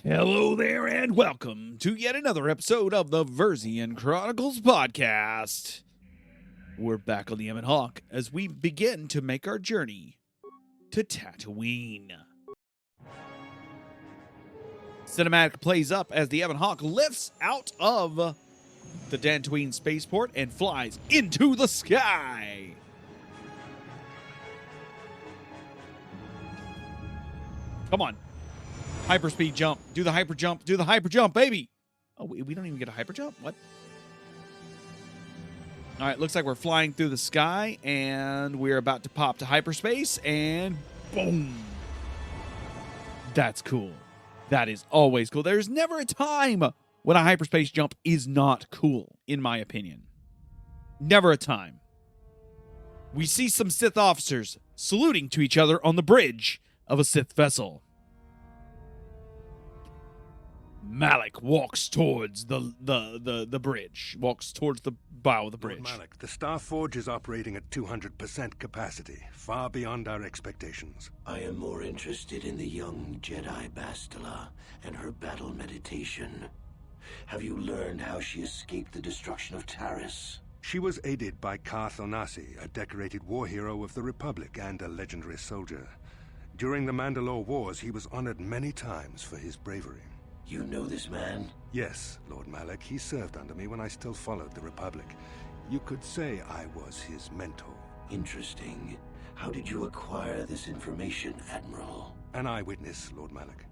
Hello there, and welcome to yet another episode of the Versian Chronicles podcast. We're back on the Evan Hawk as we begin to make our journey to Tatooine. Cinematic plays up as the Evan Hawk lifts out of the Tatooine spaceport and flies into the sky. Come on. Hyperspeed jump. Do the hyper jump. Do the hyper jump, baby. Oh, we don't even get a hyper jump? What? All right, looks like we're flying through the sky, and we're about to pop to hyperspace, and boom. That's cool. That is always cool. There's never a time when a hyperspace jump is not cool, in my opinion. Never a time. We see some Sith officers saluting to each other on the bridge of a Sith vessel. Malak walks towards the bridge, walks towards the bow of the bridge. Lord Malak, the Star Forge is operating at 200% capacity, far beyond our expectations. I am more interested in the young Jedi Bastila and her battle meditation. Have you learned how she escaped the destruction of Taris? She was aided by Karth Onasi, a decorated war hero of the Republic and a legendary soldier. During the Mandalore Wars, he was honored many times for his bravery. You know this man? Yes, Lord Malak. He served under me when I still followed the Republic. You could say I was his mentor. Interesting. How did you acquire this information, Admiral? An eyewitness, Lord Malak.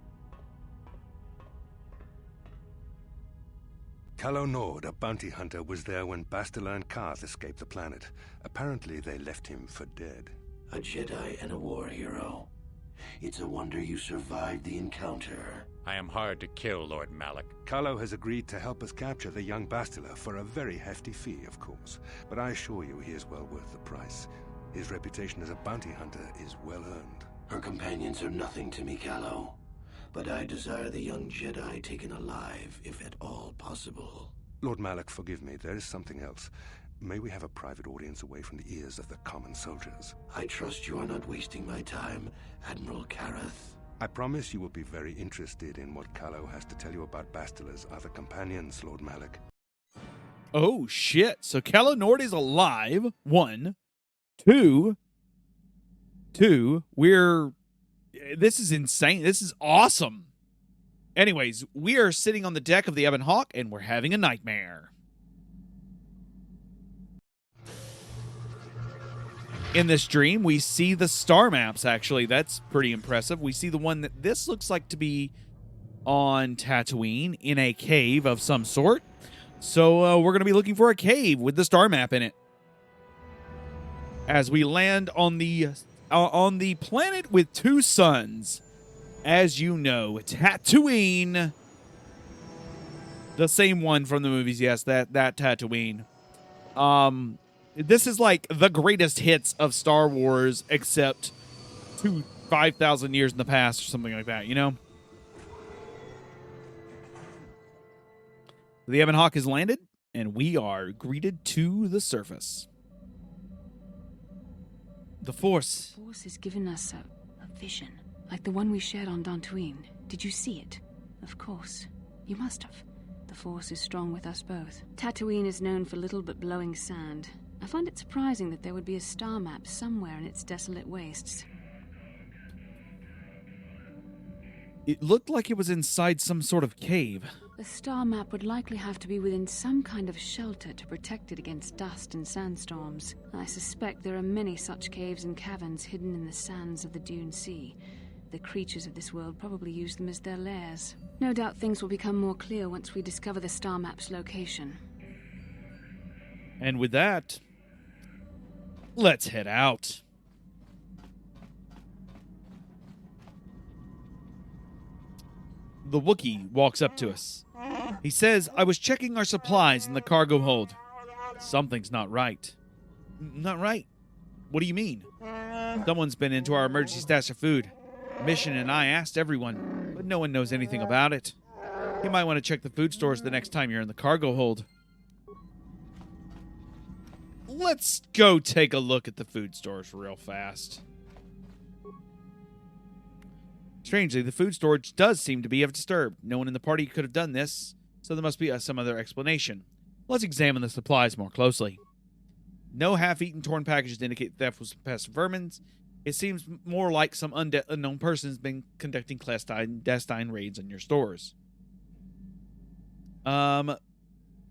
Calo Nord, a bounty hunter, was there when Bastila and Karth escaped the planet. Apparently, they left him for dead. A Jedi and a war hero. It's a wonder you survived the encounter. I am hard to kill, Lord Malak. Calo has agreed to help us capture the young Bastila for a very hefty fee, of course. But I assure you he is well worth the price. His reputation as a bounty hunter is well earned. Her companions are nothing to me, Calo. But I desire the young Jedi taken alive, if at all possible. Lord Malak, forgive me. There is something else. May we have a private audience away from the ears of the common soldiers? I trust you are not wasting my time, Admiral Karath. I promise you will be very interested in what Calo has to tell you about Bastila's other companions, Lord Malak. Oh, shit. So Calo Nord is alive. 1. 2. This is insane. This is awesome. Anyways, we are sitting on the deck of the Evan Hawk, and we're having a nightmare. In this dream, we see the star maps, actually. That's pretty impressive. We see the one that this looks like to be on Tatooine in a cave of some sort. So we're going to be looking for a cave with the star map in it. As we land on the planet with two suns. As you know, Tatooine. The same one from the movies, yes, that Tatooine. This is like the greatest hits of Star Wars, except 5,000 years in the past or something like that, you know? The Evan Hawk has landed, and we are greeted to the surface. The Force. The Force has given us a vision, like the one we shared on Tatooine. Did you see it? Of course. You must have. The Force is strong with us both. Tatooine is known for little but blowing sand. I find it surprising that there would be a star map somewhere in its desolate wastes. It looked like it was inside some sort of cave. The star map would likely have to be within some kind of shelter to protect it against dust and sandstorms. I suspect there are many such caves and caverns hidden in the sands of the Dune Sea. The creatures of this world probably use them as their lairs. No doubt things will become more clear once we discover the star map's location. And with that, let's head out. The Wookiee walks up to us. He says, I was checking our supplies in the cargo hold. Something's not right. Not right? What do you mean? Someone's been into our emergency stash of food. Mission and I asked everyone, but no one knows anything about it. You might want to check the food stores the next time you're in the cargo hold. Let's go take a look at the food stores real fast. Strangely, the food storage does seem to be disturbed. No one in the party could have done this, so there must be some other explanation. Let's examine the supplies more closely. No half-eaten torn packages indicate theft was past vermin. It seems more like some unknown person has been conducting clandestine raids on your stores.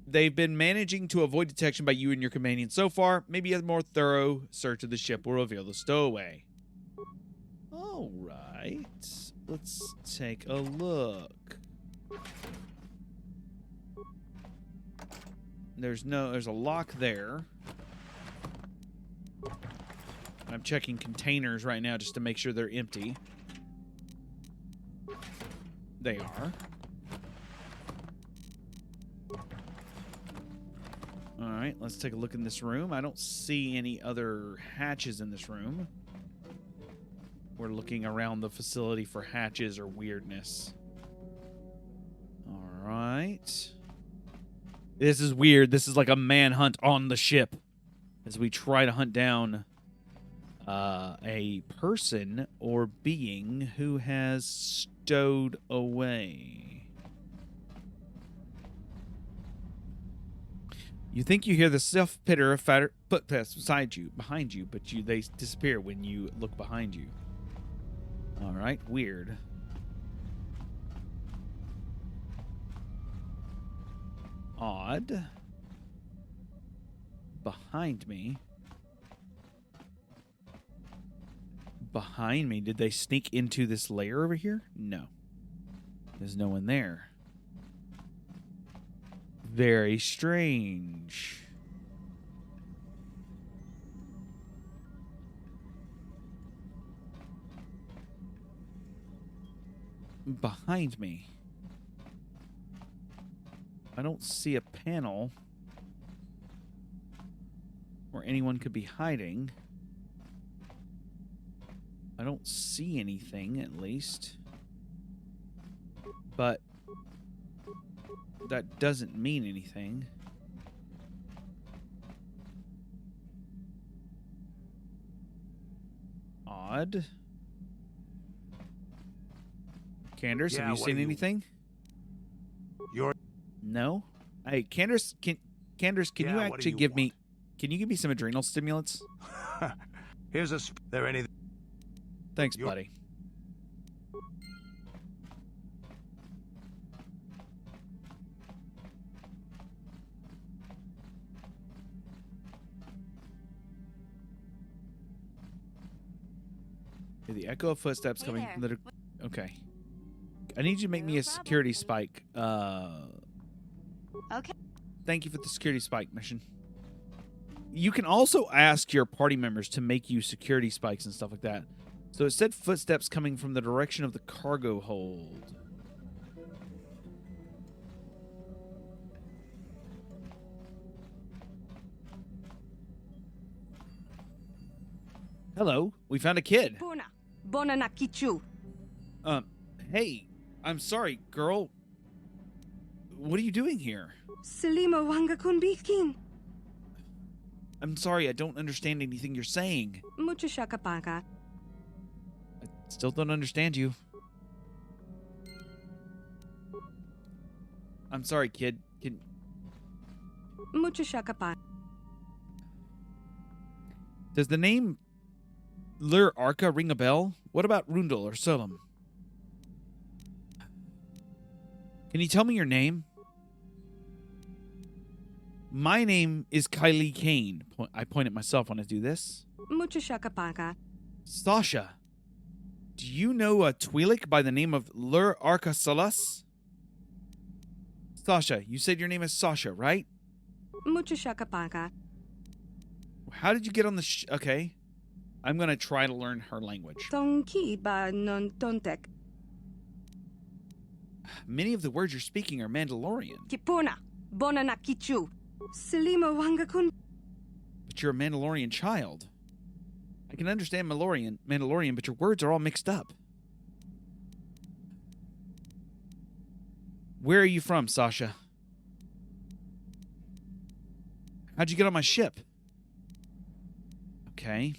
They've been managing to avoid detection by you and your companions so far. Maybe a more thorough search of the ship will reveal the stowaway. All right. Let's take a look. There's a lock there. I'm checking containers right now just to make sure they're empty. They are. All right, let's take a look in this room. I don't see any other hatches in this room. We're looking around the facility for hatches or weirdness. All right. This is weird. This is like a manhunt on the ship as we try to hunt down a person or being who has stowed away. You think you hear the soft pitter of footsteps behind you, but they disappear when you look behind you. All right, weird. Odd. Behind me. Behind me. Did they sneak into this lair over here? No. There's no one there. Very strange. Behind me. I don't see a panel where anyone could be hiding. I don't see anything, at least. But that doesn't mean anything. Odd. Candace, have you seen anything? No? Hey, Candace, can you actually give me... Can you give me some adrenal stimulants? Here's a... There anything... Thanks, buddy. The echo of footsteps coming from the... Okay. I need you to make me a security spike. Okay. Thank you for the security spike mission. You can also ask your party members to make you security spikes and stuff like that. So it said footsteps coming from the direction of the cargo hold. Hello, we found a kid. Hey, I'm sorry, girl. What are you doing here? I'm sorry, I don't understand anything you're saying. I still don't understand you. I'm sorry, kid. Does the name Lur Arca ring a bell? What about Rundle or Solom? Can you tell me your name? My name is Kylie Kane. I point at myself when I do this. Sasha. Do you know a Twi'lek by the name of Lur Arca Salas? Sasha, you said your name is Sasha, right? How did you get on the okay. I'm going to try to learn her language. Many of the words you're speaking are Mandalorian. But you're a Mandalorian child. I can understand Mandalorian, but your words are all mixed up. Where are you from, Sasha? How'd you get on my ship? Okay.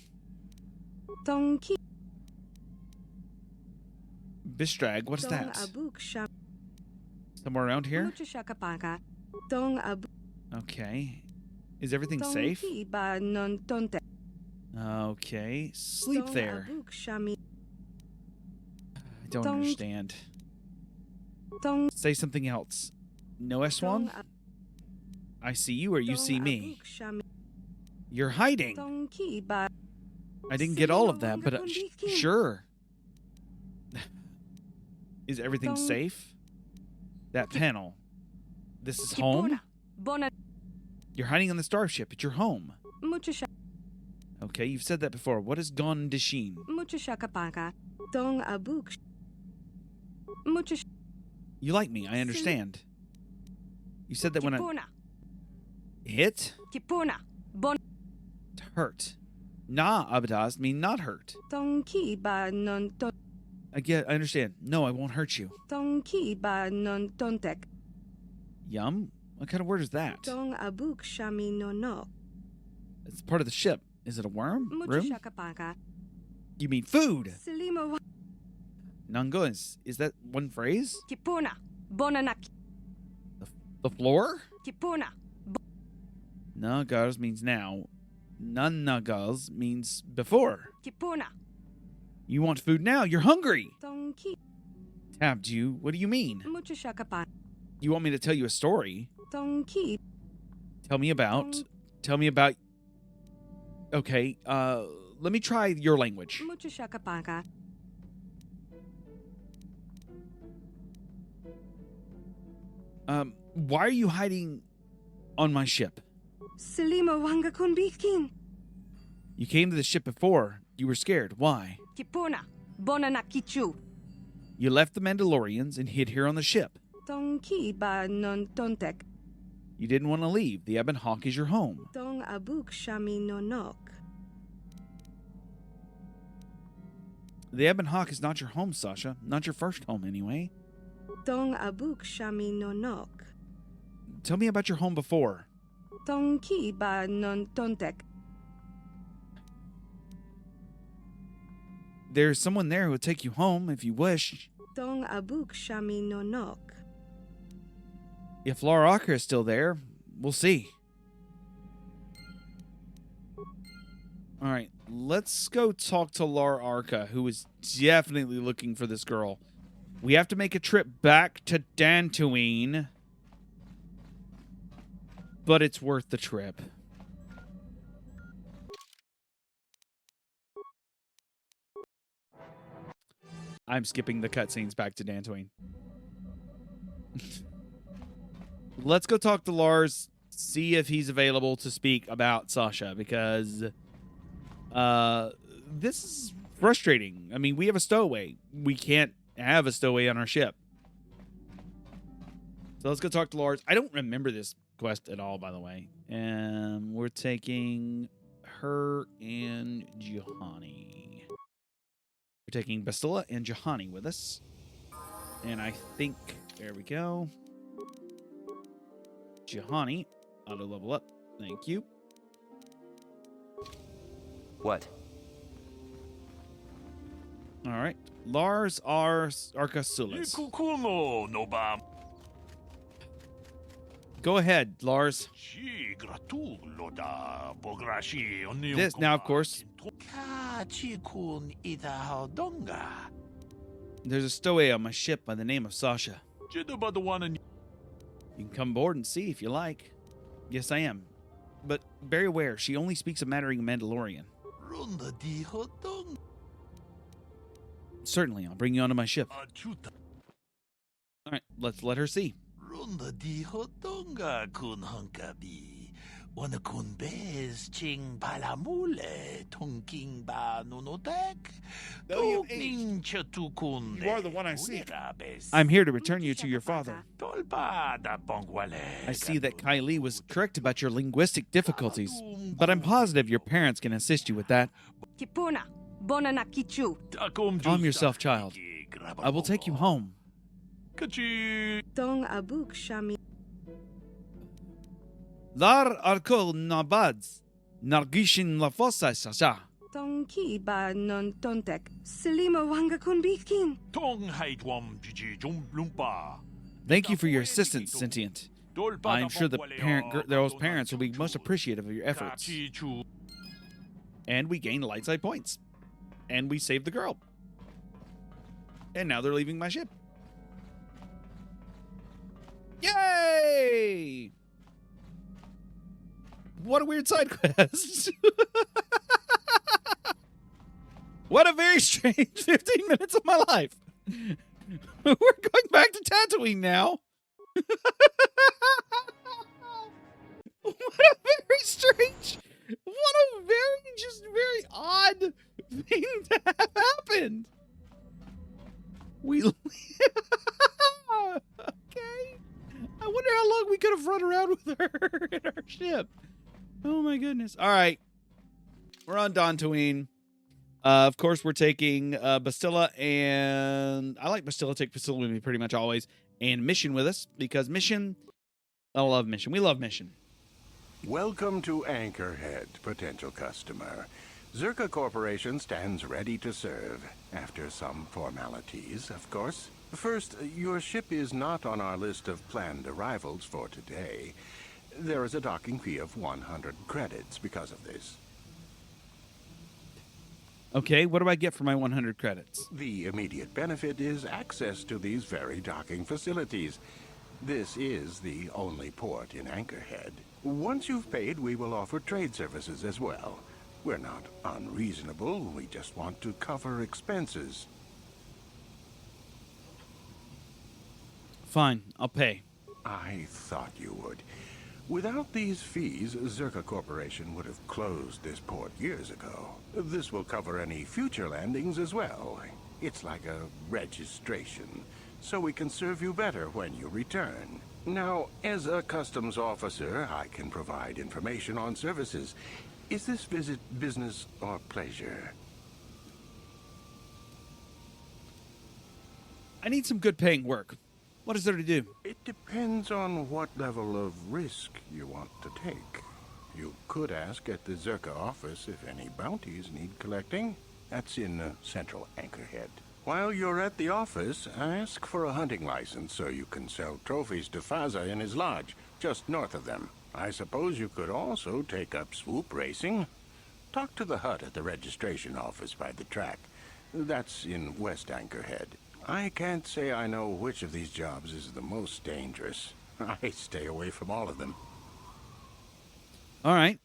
Bistrag, what's that? Somewhere around here? Okay. Is everything safe? Okay. Sleep there. I don't understand. Say something else. No S1? I see you or you see me. You're hiding. I didn't get all of that, but sure. Is everything safe? That panel. This is home? You're hiding on the starship. It's your home. Okay, you've said that before. What is Gondishin? You like me, I understand. You said that when I... Hit? Hurt. Na Abadaz mean not hurt. I understand. No, I won't hurt you. Yum? What kind of word is that? It's part of the ship. Is it a worm? Room? You mean food? Nango, is that one phrase? The floor? Nagas means now. Nanagas means before. You want food now? You're hungry. Tabbed you? What do you mean? You want me to tell you a story? Tell me about... Okay, let me try your language. Why are you hiding on my ship? You came to the ship before. You were scared. Why? You left the Mandalorians and hid here on the ship. You didn't want to leave. The Ebon Hawk is your home. The Ebon Hawk is not your home, Sasha. Not your first home, anyway. Tell me about your home before. There's someone there who will take you home if you wish. If Lar Arca is still there, we'll see. Alright, let's go talk to Lar Arca, who is definitely looking for this girl. We have to make a trip back to Tatooine, but it's worth the trip. I'm skipping the cutscenes back to Tatooine. Let's go talk to Lars, see if he's available to speak about Sasha, because this is frustrating. I mean, we have a stowaway. We can't have a stowaway on our ship. So let's go talk to Lars. I don't remember this quest at all, by the way. And we're taking her and Juhani. We're taking Bastilla and Juhani with us. And I think, there we go. Juhani, auto level up. Thank you. What? All right. Lars Arcasulis. Go ahead, Lars. This now, of course. There's a stowaway on my ship by the name of Sasha. You can come aboard and see if you like. Yes, I am. But very aware, she only speaks a mattering Mandalorian. Certainly, I'll bring you onto my ship. Alright, let's let her see. You are the one I seek. I'm here to return you to your father. I see that Kylie was correct about your linguistic difficulties, but I'm positive your parents can assist you with that. Calm yourself, child. I will take you home. Lar Arko Nabads Nargishin La Fossa Sasha. Tongki ba non tontek. Selima wanga kunbikin. Tong hait wam jiji jum lumpa. Thank you for your assistance, Sentient. I'm sure those parents will be most appreciative of your efforts. And we gain light side points. And we saved the girl. And now they're leaving my ship. Yay! What a weird side quest. What a very strange 15 minutes of my life. We're going back to Tatooine now. What a very strange, what a very odd thing to have happened. We okay. I wonder how long we could have run around with her in our ship. Oh my goodness. All right. We're on Tatooine. Of course, we're taking Bastilla, and I like Bastilla. Take Bastilla with me pretty much always. And Mission with us, because Mission, I love Mission. We love Mission. Welcome to Anchorhead, potential customer. Zerka Corporation stands ready to serve, after some formalities, of course. First, your ship is not on our list of planned arrivals for today. There is a docking fee of 100 credits because of this. Okay, what do I get for my 100 credits? The immediate benefit is access to these very docking facilities. This is the only port in Anchorhead. Once you've paid, we will offer trade services as well. We're not unreasonable, we just want to cover expenses. Fine, I'll pay. I thought you would. Without these fees, Zerka Corporation would have closed this port years ago. This will cover any future landings as well. It's like a registration, so we can serve you better when you return. Now, as a customs officer, I can provide information on services. Is this visit business or pleasure? I need some good paying work. What is there to do? It depends on what level of risk you want to take. You could ask at the Zerka office if any bounties need collecting. That's in central Anchorhead. While you're at the office, ask for a hunting license so you can sell trophies to Faza in his lodge, just north of them. I suppose you could also take up swoop racing. Talk to the hut at the registration office by the track. That's in West Anchorhead. I can't say I know which of these jobs is the most dangerous. I stay away from all of them. All right.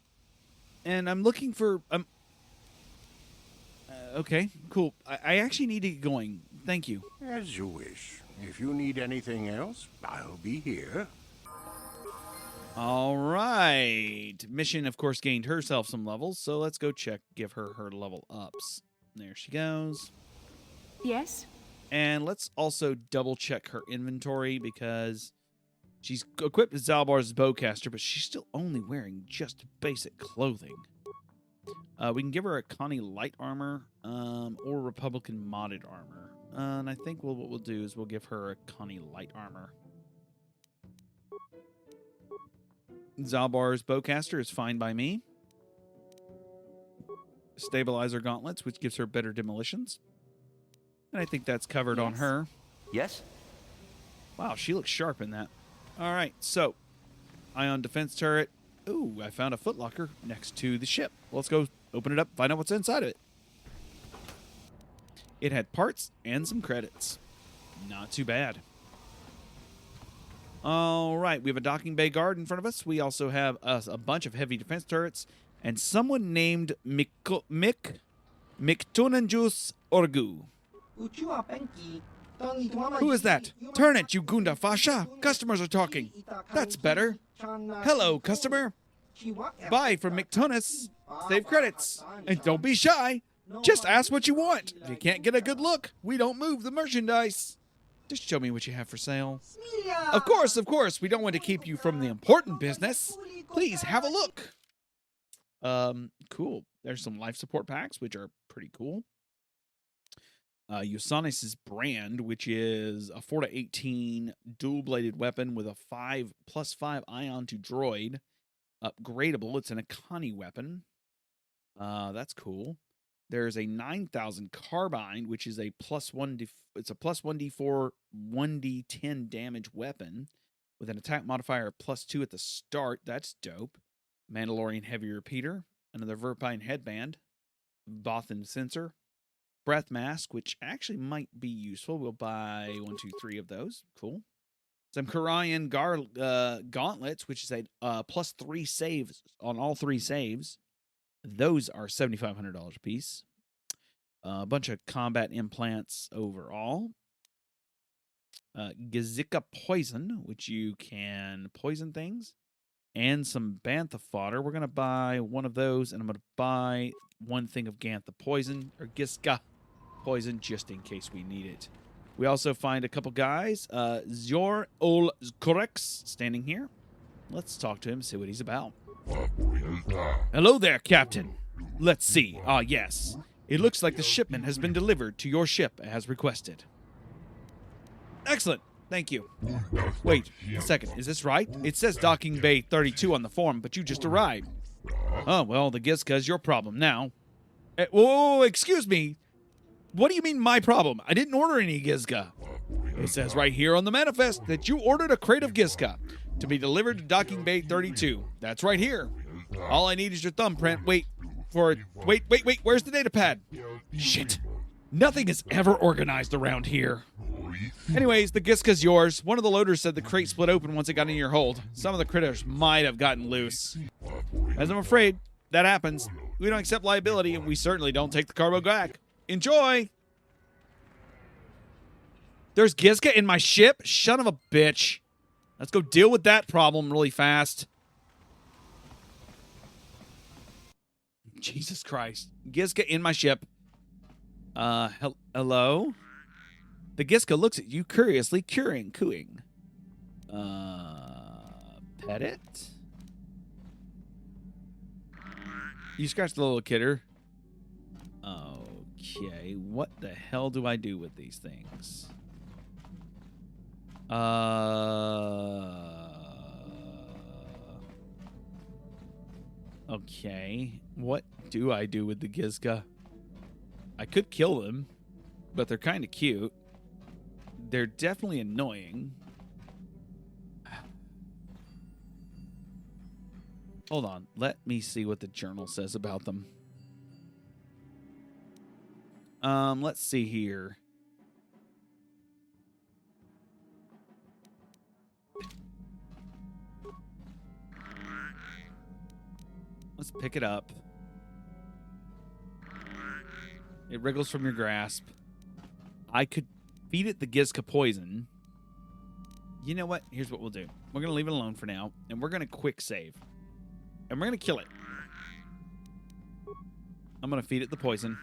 And I'm looking for... okay, cool. I actually need to get going. Thank you. As you wish. If you need anything else, I'll be here. All right. Mission, of course, gained herself some levels, so let's go check, give her level ups. There she goes. Yes? And let's also double check her inventory because she's equipped as Zalbar's bowcaster, but she's still only wearing just basic clothing. We can give her a Connie light armor or Republican modded armor. And I think what we'll do is we'll give her a Connie light armor. Zalbar's bowcaster is fine by me. Stabilizer gauntlets, which gives her better demolitions. And I think that's covered on her. Yes? Wow, she looks sharp in that. All right, so ion defense turret. Ooh, I found a footlocker next to the ship. Let's go open it up, find out what's inside of it. It had parts and some credits. Not too bad. All right, we have a docking bay guard in front of us. We also have a bunch of heavy defense turrets and someone named Miktunanjus Orgu. Who is that? Turn it, you Gunda Fasha. Customers are talking. That's better. Hello, customer. Buy from McTunis. Save credits. And don't be shy. Just ask what you want. If you can't get a good look, we don't move the merchandise. Just show me what you have for sale. Of course. We don't want to keep you from the important business. Please have a look. Cool. There's some life support packs, which are pretty cool. Usanis' brand, which is a 4-18 dual-bladed weapon with a 5+5 ion to droid. Upgradable. It's an Akani weapon. That's cool. There's a 9,000 carbine, which is a it's a plus 1d4, 1d10 damage weapon with an attack modifier of +2 at the start. That's dope. Mandalorian heavy repeater, another Verpine headband, Bothan sensor, breath mask, which actually might be useful. We'll buy 1, 2, 3 of those. Cool. Some Karayan gauntlets, which is a +3 saves on all 3 saves. Those are $7,500 a piece. A bunch of combat implants overall. Gazika poison, which you can poison things. And some bantha fodder. We're going to buy one of those, and I'm going to buy 1 thing of Gantha poison, or Giska poison, just in case we need it. We also find a couple guys. Zor Ol Korex standing here. Let's talk to him, see what he's about. Hello there, Captain. Let's see. Ah, yes. It looks like the shipment has been delivered to your ship as requested. Excellent. Thank you. Wait a second. Is this right? It says Docking Bay 32 on the form, but you just arrived. Oh, well, the Gizka's your problem now. Whoa, excuse me. What do you mean my problem? I didn't order any Gizka. It says right here on the manifest that you ordered a crate of Gizka to be delivered to Docking Bay 32. That's right here. All I need is your thumbprint. Wait. Where's the data pad? Shit. Nothing is ever organized around here. Anyways, the Gizka's yours. One of the loaders said the crate split open once it got in your hold. Some of the critters might have gotten loose. As I'm afraid, that happens. We don't accept liability, and we certainly don't take the cargo back. Enjoy! There's Gizka in my ship? Son of a bitch. Let's go deal with that problem really fast. Jesus Christ. Gizka in my ship. Hello? The Gizka looks at you curiously, cooing. Pet it? You scratch the little kidder. Okay, what the hell do I do with these things? Okay, what do I do with the Gizka? I could kill them, but they're kind of cute. They're definitely annoying. Hold on. Let me see what the journal says about them. Let's see here. Let's pick it up. It wriggles from your grasp. I could feed it the Gizka poison. You know what? Here's what we'll do. We're going to leave it alone for now, and we're going to quick save. And we're going to kill it. I'm going to feed it the poison.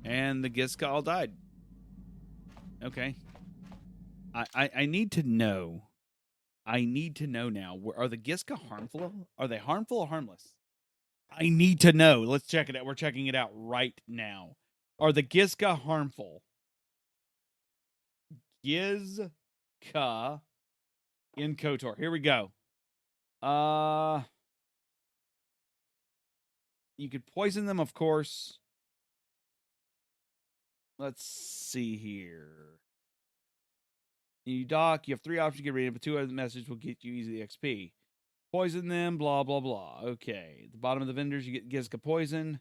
And the Gizka all died. Okay. I need to know. I need to know now. Are the Gizka harmful? Are they harmful or harmless? I need to know. Let's check it out. We're checking it out right now. Are the Gizka harmful? Gizka in KOTOR. Here we go. You could poison them, of course. Let's see here. You dock, you have 3 options to get rid of, but 2 other messages will get you easily XP. Poison them, blah, blah, blah. Okay. At the bottom of the vendors, you get Gizka poison.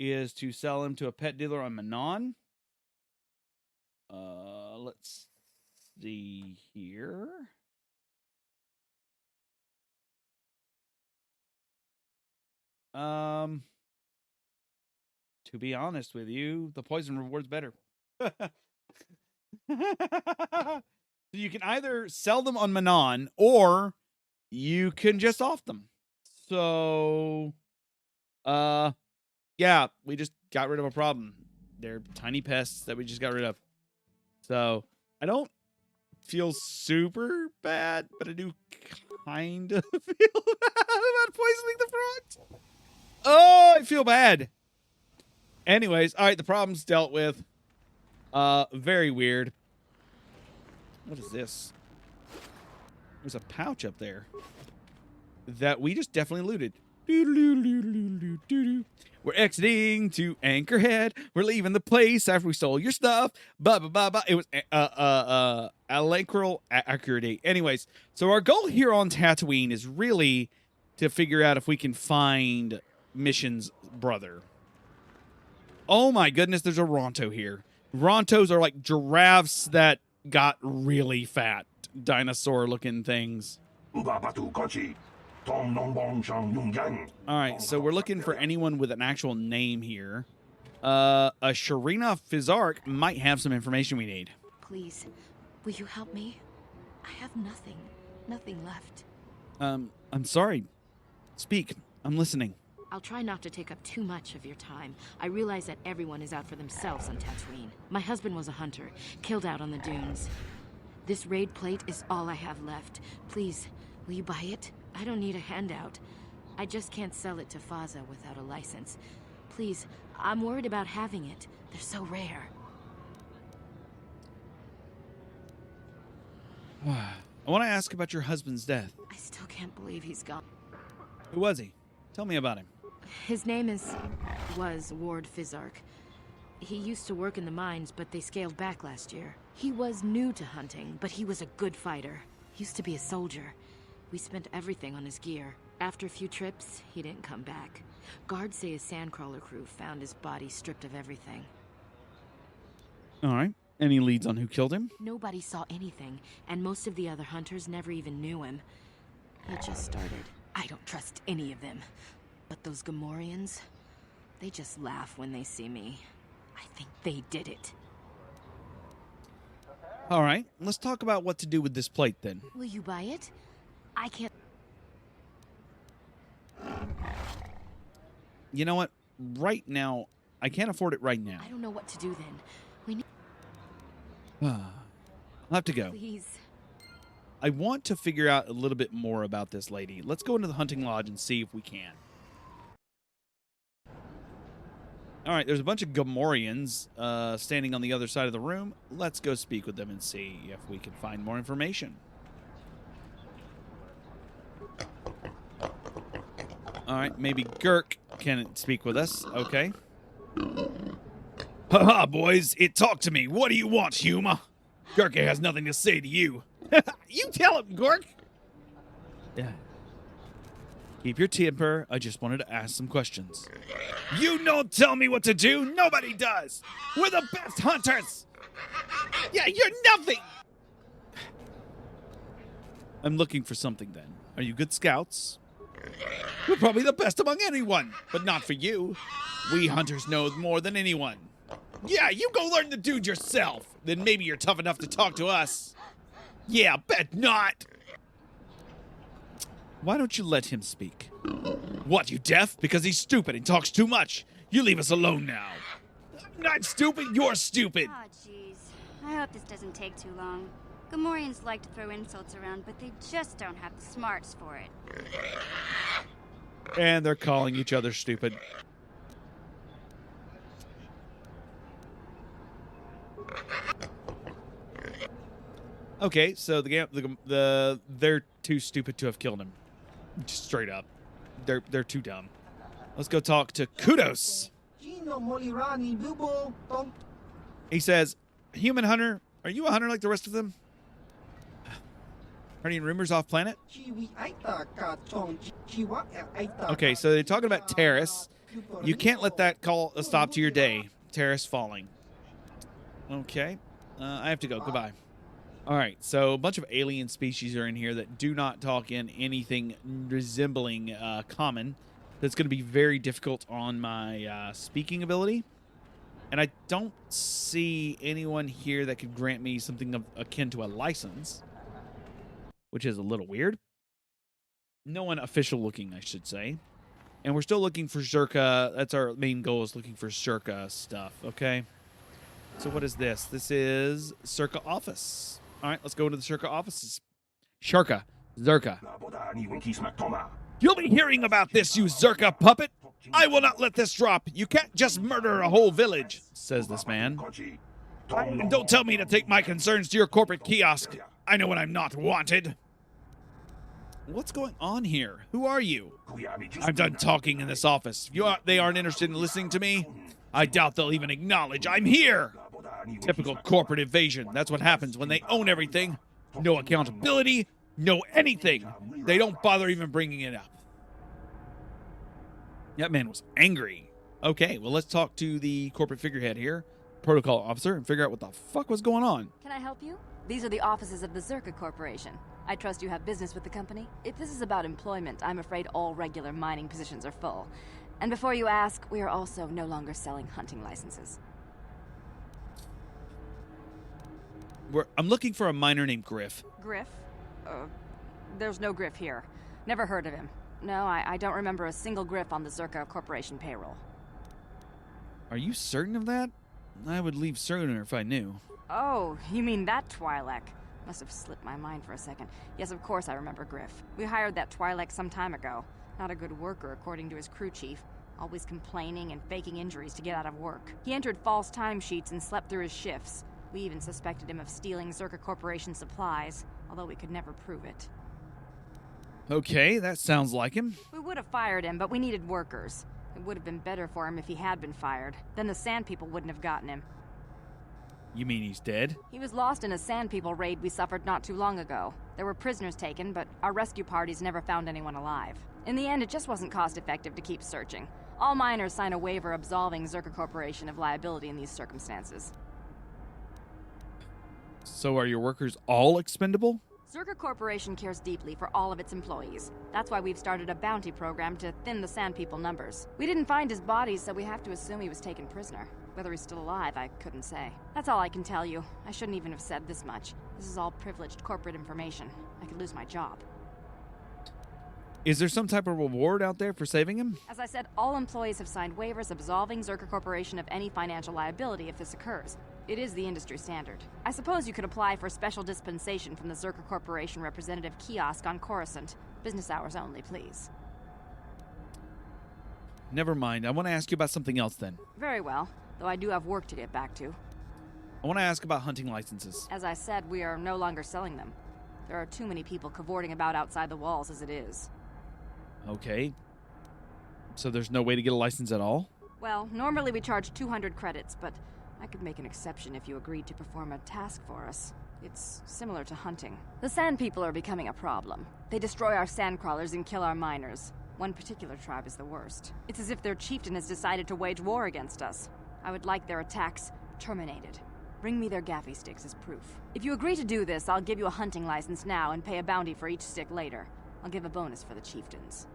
Is to sell them to a pet dealer on Manon. Let's see here. To be honest with you, the poison reward's better. So you can either sell them on Manon or you can just off them. So, yeah, we just got rid of a problem. They're tiny pests that we just got rid of. So I don't feel super bad, but I do kind of feel bad about poisoning the frogs. Oh, I feel bad. Anyways, all right, the problem's dealt with. Very weird. What is this? There's a pouch up there that we just definitely looted. We're exiting to Anchorhead. We're leaving the place after we stole your stuff. Blah, blah, blah, blah. It was Alacral accuracy. Anyways, so our goal here on Tatooine is really to figure out if we can find Mission's brother. Oh my goodness, there's a Ronto here. Rontos are like giraffes that got really fat. Dinosaur-looking things. Alright, so we're looking for anyone with an actual name here. A Sharina Fizark might have some information we need. Please, will you help me? I have nothing. Nothing left. I'm sorry. Speak. I'm listening. I'll try not to take up too much of your time. I realize that everyone is out for themselves on Tatooine. My husband was a hunter, killed out on the dunes. This raid plate is all I have left. Please, will you buy it? I don't need a handout. I just can't sell it to Faza without a license. Please, I'm worried about having it. They're so rare. I want to ask about your husband's death. I still can't believe he's gone. Who was he? Tell me about him. His name was Ward Fizark. He used to work in the mines, but they scaled back last year. He was new to hunting, but he was a good fighter. Used to be a soldier. We spent everything on his gear. After a few trips, he didn't come back. Guards say his sandcrawler crew found his body stripped of everything. All right. Any leads on who killed him? Nobody saw anything, and most of the other hunters never even knew him. He just started. I don't trust any of them. But those Gamorreans, they just laugh when they see me. I think they did it. All right. Let's talk about what to do with this plate then. Will you buy it? I can't... You know what? Right now, I can't afford it right now. I don't know what to do then. We need... I'll have to go. Please. I want to figure out a little bit more about this lady. Let's go into the hunting lodge and see if we can. All right, there's a bunch of Gamorreans standing on the other side of the room. Let's go speak with them and see if we can find more information. All right, maybe Gurk can speak with us. Okay. Ha-ha, boys. Talk to me. What do you want, Huma? Gurk has nothing to say to you. You tell him, Gurk. Yeah. Keep your temper. I just wanted to ask some questions. You don't tell me what to do. Nobody does. We're the best hunters. Yeah, you're nothing. I'm looking for something then. Are you good scouts? We're probably the best among anyone, but not for you. We hunters know more than anyone. Yeah, you go learn the dude yourself. Then maybe you're tough enough to talk to us. Yeah, bet not. Why don't you let him speak? What, you deaf? Because he's stupid and talks too much. You leave us alone now. I'm not stupid, you're stupid. Oh, jeez. I hope this doesn't take too long. Gamorreans like to throw insults around, but they just don't have the smarts for it. And they're calling each other stupid. Okay, so they're too stupid to have killed him. Just straight up. They're too dumb. Let's go talk to Kudos. He says, "Human hunter, are you a hunter like the rest of them? Heard any rumors off planet?" Okay, so they're talking about Terrace. You can't let that call a stop to your day. Terrace falling. Okay. I have to go. Goodbye. All right, so a bunch of alien species are in here that do not talk in anything resembling common. That's going to be very difficult on my speaking ability. And I don't see anyone here that could grant me something akin to a license, which is a little weird. No one official looking, I should say. And we're still looking for Zerka. That's our main goal, is looking for Zerka stuff, okay? So what is this? This is Zerka office. All right, let's go to the Zerka offices. Zerka. You'll be hearing about this, you Zerka puppet. I will not let this drop. You can't just murder a whole village, says this man. And don't tell me to take my concerns to your corporate kiosk. I know when I'm not wanted. What's going on here? Who are you? I'm done talking in this office. If they aren't interested in listening to me, I doubt they'll even acknowledge I'm here. Typical corporate evasion. That's what happens when they own everything. No accountability, no anything. They don't bother even bringing it up. That man was angry. Okay, well, let's talk to the corporate figurehead here, protocol officer, and figure out what the fuck was going on. Can I help you? These are the offices of the Zerka Corporation. I trust you have business with the company. If this is about employment, I'm afraid all regular mining positions are full. And before you ask, we are also no longer selling hunting licenses. I'm looking for a miner named Griff. Griff? There's no Griff here. Never heard of him. No, I don't remember a single Griff on the Zerka Corporation payroll. Are you certain of that? I would leave sooner if I knew. Oh, you mean that Twi'lek? Must have slipped my mind for a second. Yes, of course I remember Griff. We hired that Twi'lek some time ago. Not a good worker, according to his crew chief. Always complaining and faking injuries to get out of work. He entered false timesheets and slept through his shifts. We even suspected him of stealing Zerka Corporation supplies, although we could never prove it. Okay, that sounds like him. We would have fired him, but we needed workers. It would have been better for him if he had been fired. Then the Sand People wouldn't have gotten him. You mean he's dead? He was lost in a Sand People raid we suffered not too long ago. There were prisoners taken, but our rescue parties never found anyone alive. In the end, it just wasn't cost-effective to keep searching. All miners sign a waiver absolving Zerka Corporation of liability in these circumstances. So are your workers all expendable? Zerka Corporation cares deeply for all of its employees. That's why we've started a bounty program to thin the Sand People numbers. We didn't find his body, so we have to assume he was taken prisoner. Whether he's still alive, I couldn't say. That's all I can tell you. I shouldn't even have said this much. This is all privileged corporate information. I could lose my job. Is there some type of reward out there for saving him? As I said, all employees have signed waivers absolving Zerka Corporation of any financial liability if this occurs. It is the industry standard. I suppose you could apply for special dispensation from the Zerka Corporation representative kiosk on Coruscant. Business hours only, please. Never mind. I want to ask you about something else then. Very well, though I do have work to get back to. I want to ask about hunting licenses. As I said, we are no longer selling them. There are too many people cavorting about outside the walls as it is. Okay. So there's no way to get a license at all? Well, normally we charge 200 credits, but I could make an exception if you agreed to perform a task for us. It's similar to hunting. The Sand People are becoming a problem. They destroy our sandcrawlers and kill our miners. One particular tribe is the worst. It's as if their chieftain has decided to wage war against us. I would like their attacks terminated. Bring me their gaffy sticks as proof. If you agree to do this, I'll give you a hunting license now and pay a bounty for each stick later. I'll give a bonus for the chieftains.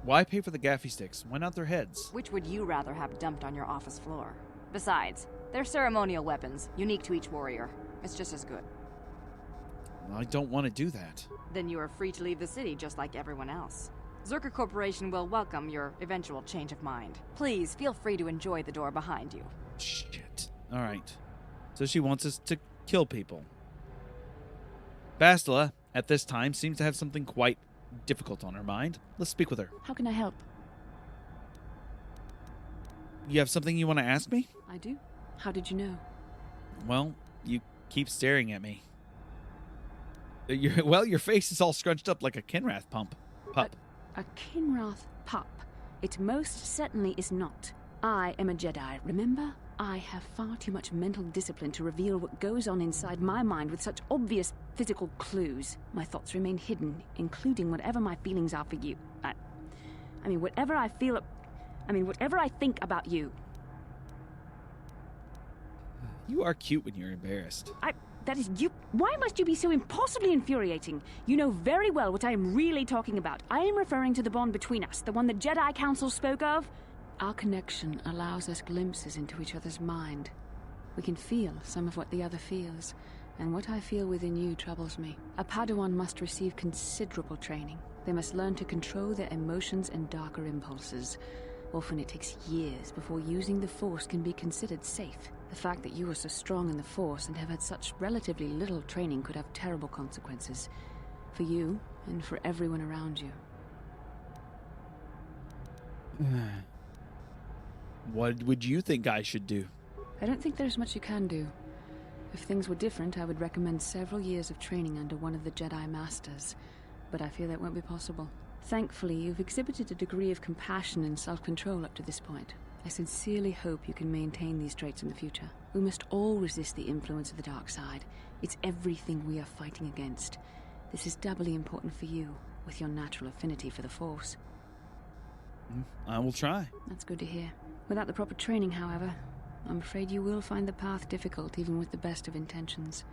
Why pay for the gaffy sticks? Why not their heads? Which would you rather have dumped on your office floor? Besides, they're ceremonial weapons, unique to each warrior. It's just as good. I don't want to do that. Then you are free to leave the city just like everyone else. Zerka Corporation will welcome your eventual change of mind. Please, feel free to enjoy the door behind you. Shit. All right. So she wants us to kill people. Bastila, at this time, seems to have something quite difficult on her mind. Let's speak with her. How can I help? You have something you want to ask me? I do. How did you know? Well, you keep staring at me. Your face is all scrunched up like a Kinrath pup. A Kinrath pup. It most certainly is not. I am a Jedi, remember? I have far too much mental discipline to reveal what goes on inside my mind with such obvious physical clues. My thoughts remain hidden, including whatever my feelings are for you. Whatever I think about you. You are cute when you're embarrassed. That is you. Why must you be so impossibly infuriating? You know very well what I am really talking about. I am referring to the bond between us, the one the Jedi Council spoke of. Our connection allows us glimpses into each other's mind. We can feel some of what the other feels, And what I feel within you troubles me. A Padawan must receive considerable training. They must learn to control their emotions and darker impulses. Often it takes years before using the Force can be considered safe. The fact that you are so strong in the Force and have had such relatively little training could have terrible consequences. For you, and for everyone around you. What would you think I should do? I don't think there's much you can do. If things were different, I would recommend several years of training under one of the Jedi Masters. But I fear that won't be possible. Thankfully, you've exhibited a degree of compassion and self-control up to this point. I sincerely hope you can maintain these traits in the future. We must all resist the influence of the dark side. It's everything we are fighting against. This is doubly important for you, with your natural affinity for the Force. I will try. That's good to hear. Without the proper training, however, I'm afraid you will find the path difficult even with the best of intentions.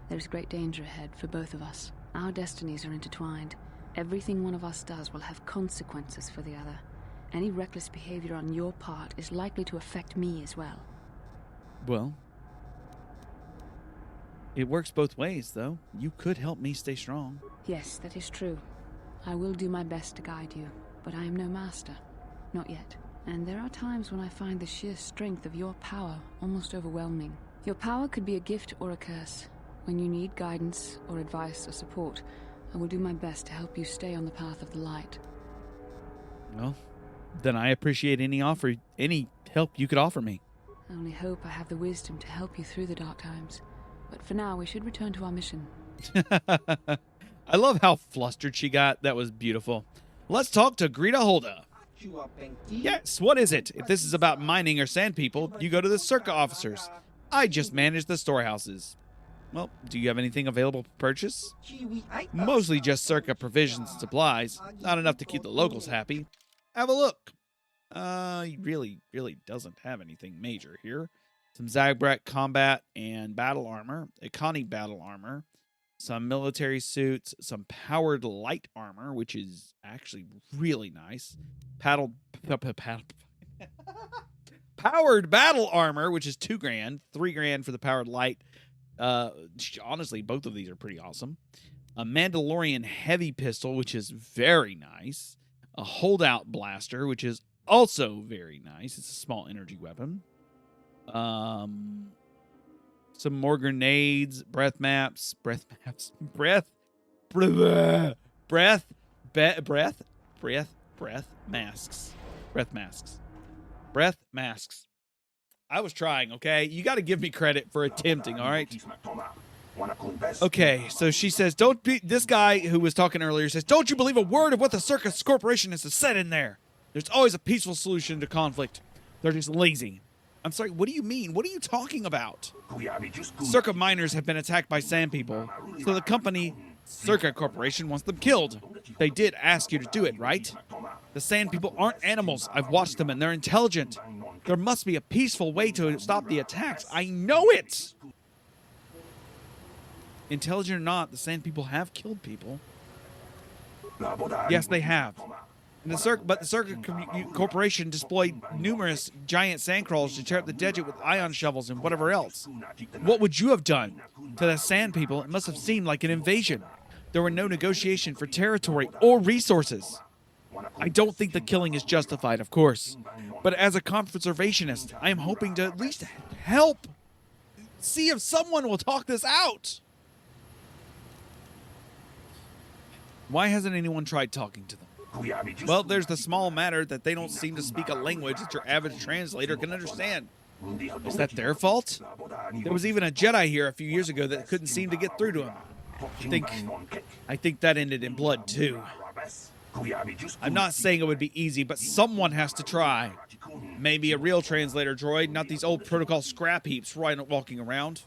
There is great danger ahead for both of us. Our destinies are intertwined. Everything one of us does will have consequences for the other. Any reckless behavior on your part is likely to affect me as well. Well, it works both ways, though. You could help me stay strong. Yes, that is true. I will do my best to guide you, but I am no master. Not yet. And there are times when I find the sheer strength of your power almost overwhelming. Your power could be a gift or a curse. When you need guidance or advice or support, I will do my best to help you stay on the path of the light. Well, then I appreciate any help you could offer me. I only hope I have the wisdom to help you through the dark times. But for now, we should return to our mission. I love how flustered she got. That was beautiful. Let's talk to Greta Holda. Yes, what is it? If this is about mining or sand people, you go to the Circa officers. I just manage the storehouses. Well, do you have anything available for purchase? Mostly just Circa provisions and supplies. Not enough to keep the locals happy. Have a look. He really doesn't have anything major here. Some Zagbrak combat and battle armor, Ikani battle armor, some military suits, some powered light armor, which is actually really nice. Powered battle armor, which is $2,000, $3,000 for the powered light. Honestly, both of these are pretty awesome. A Mandalorian heavy pistol, which is very nice. A holdout blaster, which is also very nice. It's a small energy weapon. Some more grenades, breath masks, I was trying, okay? You got to give me credit for attempting, all right? Okay, so she says, this guy who was talking earlier says, don't you believe a word of what the Circus Corporation has said in there. There's always a peaceful solution to conflict. They're just lazy. I'm sorry, what do you mean? What are you talking about? Circa miners have been attacked by sand people, so the company, Circa Corporation, wants them killed. They did ask you to do it, right? The sand people aren't animals. I've watched them and they're intelligent. There must be a peaceful way to stop the attacks. I know it! Intelligent or not, the sand people have killed people. Yes, they have. But the Circa Corporation deployed numerous giant sandcrawlers to tear up the desert with ion shovels and whatever else. What would you have done? To the sand people, it must have seemed like an invasion. There were no negotiation for territory or resources. I don't think the killing is justified, of course. But as a conservationist, I am hoping to at least help. See if someone will talk this out. Why hasn't anyone tried talking to them? Well, there's the small matter that they don't seem to speak a language that your average translator can understand. Is that their fault? There was even a Jedi here a few years ago that couldn't seem to get through to him. I think that ended in blood, too. I'm not saying it would be easy, but someone has to try. Maybe a real translator droid, not these old protocol scrap heaps walking around.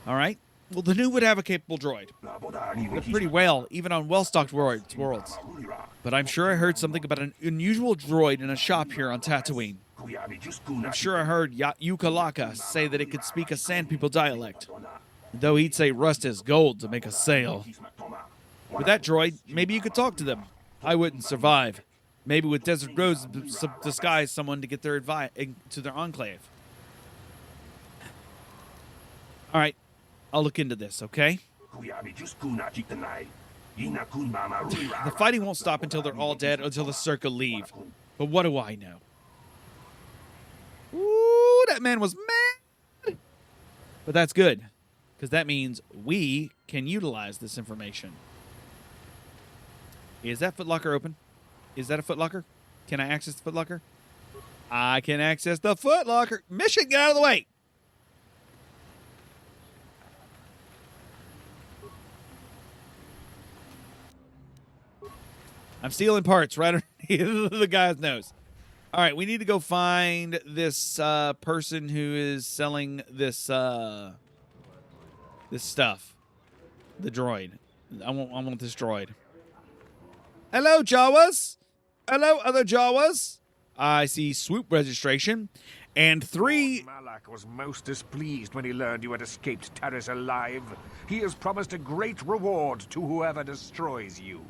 All right. Well, the new would have a capable droid. They're pretty well, even on well-stocked worlds. But I'm sure I heard something about an unusual droid in a shop here on Tatooine. I'm sure I heard Yukalaka say that it could speak a Sand People dialect, though he'd say rust is gold to make a sale. With that droid, maybe you could talk to them. I wouldn't survive. Maybe with Desert Rose disguise someone to get their advice to their enclave. All right. I'll look into this, okay? The fighting won't stop until they're all dead, until the Circa leave. But what do I know? Ooh, that man was mad! But that's good, because that means we can utilize this information. Is that footlocker open? Is that a footlocker? Can I access the footlocker? I can access the footlocker. Mission, get out of the way! I'm stealing parts right underneath the guy's nose. All right, we need to go find this person who is selling this this stuff. The droid. I want this droid. Hello, Jawas. Hello, other Jawas. I see swoop registration. And 3... Malak was most displeased when he learned you had escaped Taris alive. He has promised a great reward to whoever destroys you.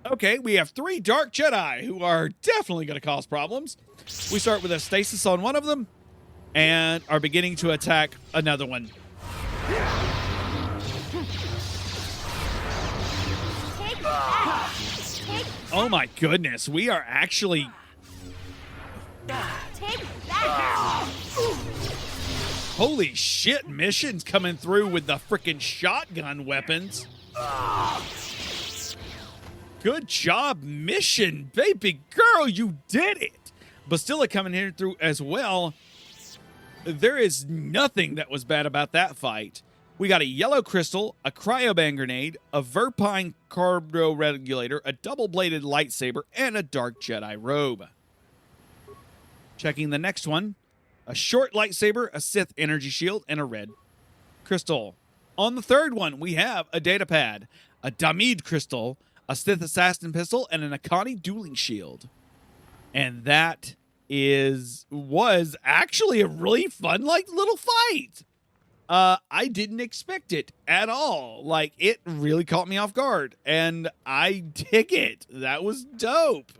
Okay, we have 3 Dark Jedi who are definitely going to cause problems. We start with a stasis on one of them and are beginning to attack another one. Oh my goodness, we are actually... Holy shit, missions coming through with the freaking shotgun weapons. Good job, mission, baby girl, you did it. Bastilla coming here through as well. There is nothing that was bad about that fight. We got a yellow crystal, a cryoban grenade, a Verpine carbo regulator, a double-bladed lightsaber, and a Dark Jedi robe. Checking the next one, a short lightsaber, a Sith energy shield, and a red crystal. On the third one, we have a data pad, a Damid crystal, a Sith assassin pistol, and an Akani dueling shield. And that was actually a really fun, little fight. I didn't expect it at all. Like, it really caught me off guard, and I dig it. That was dope.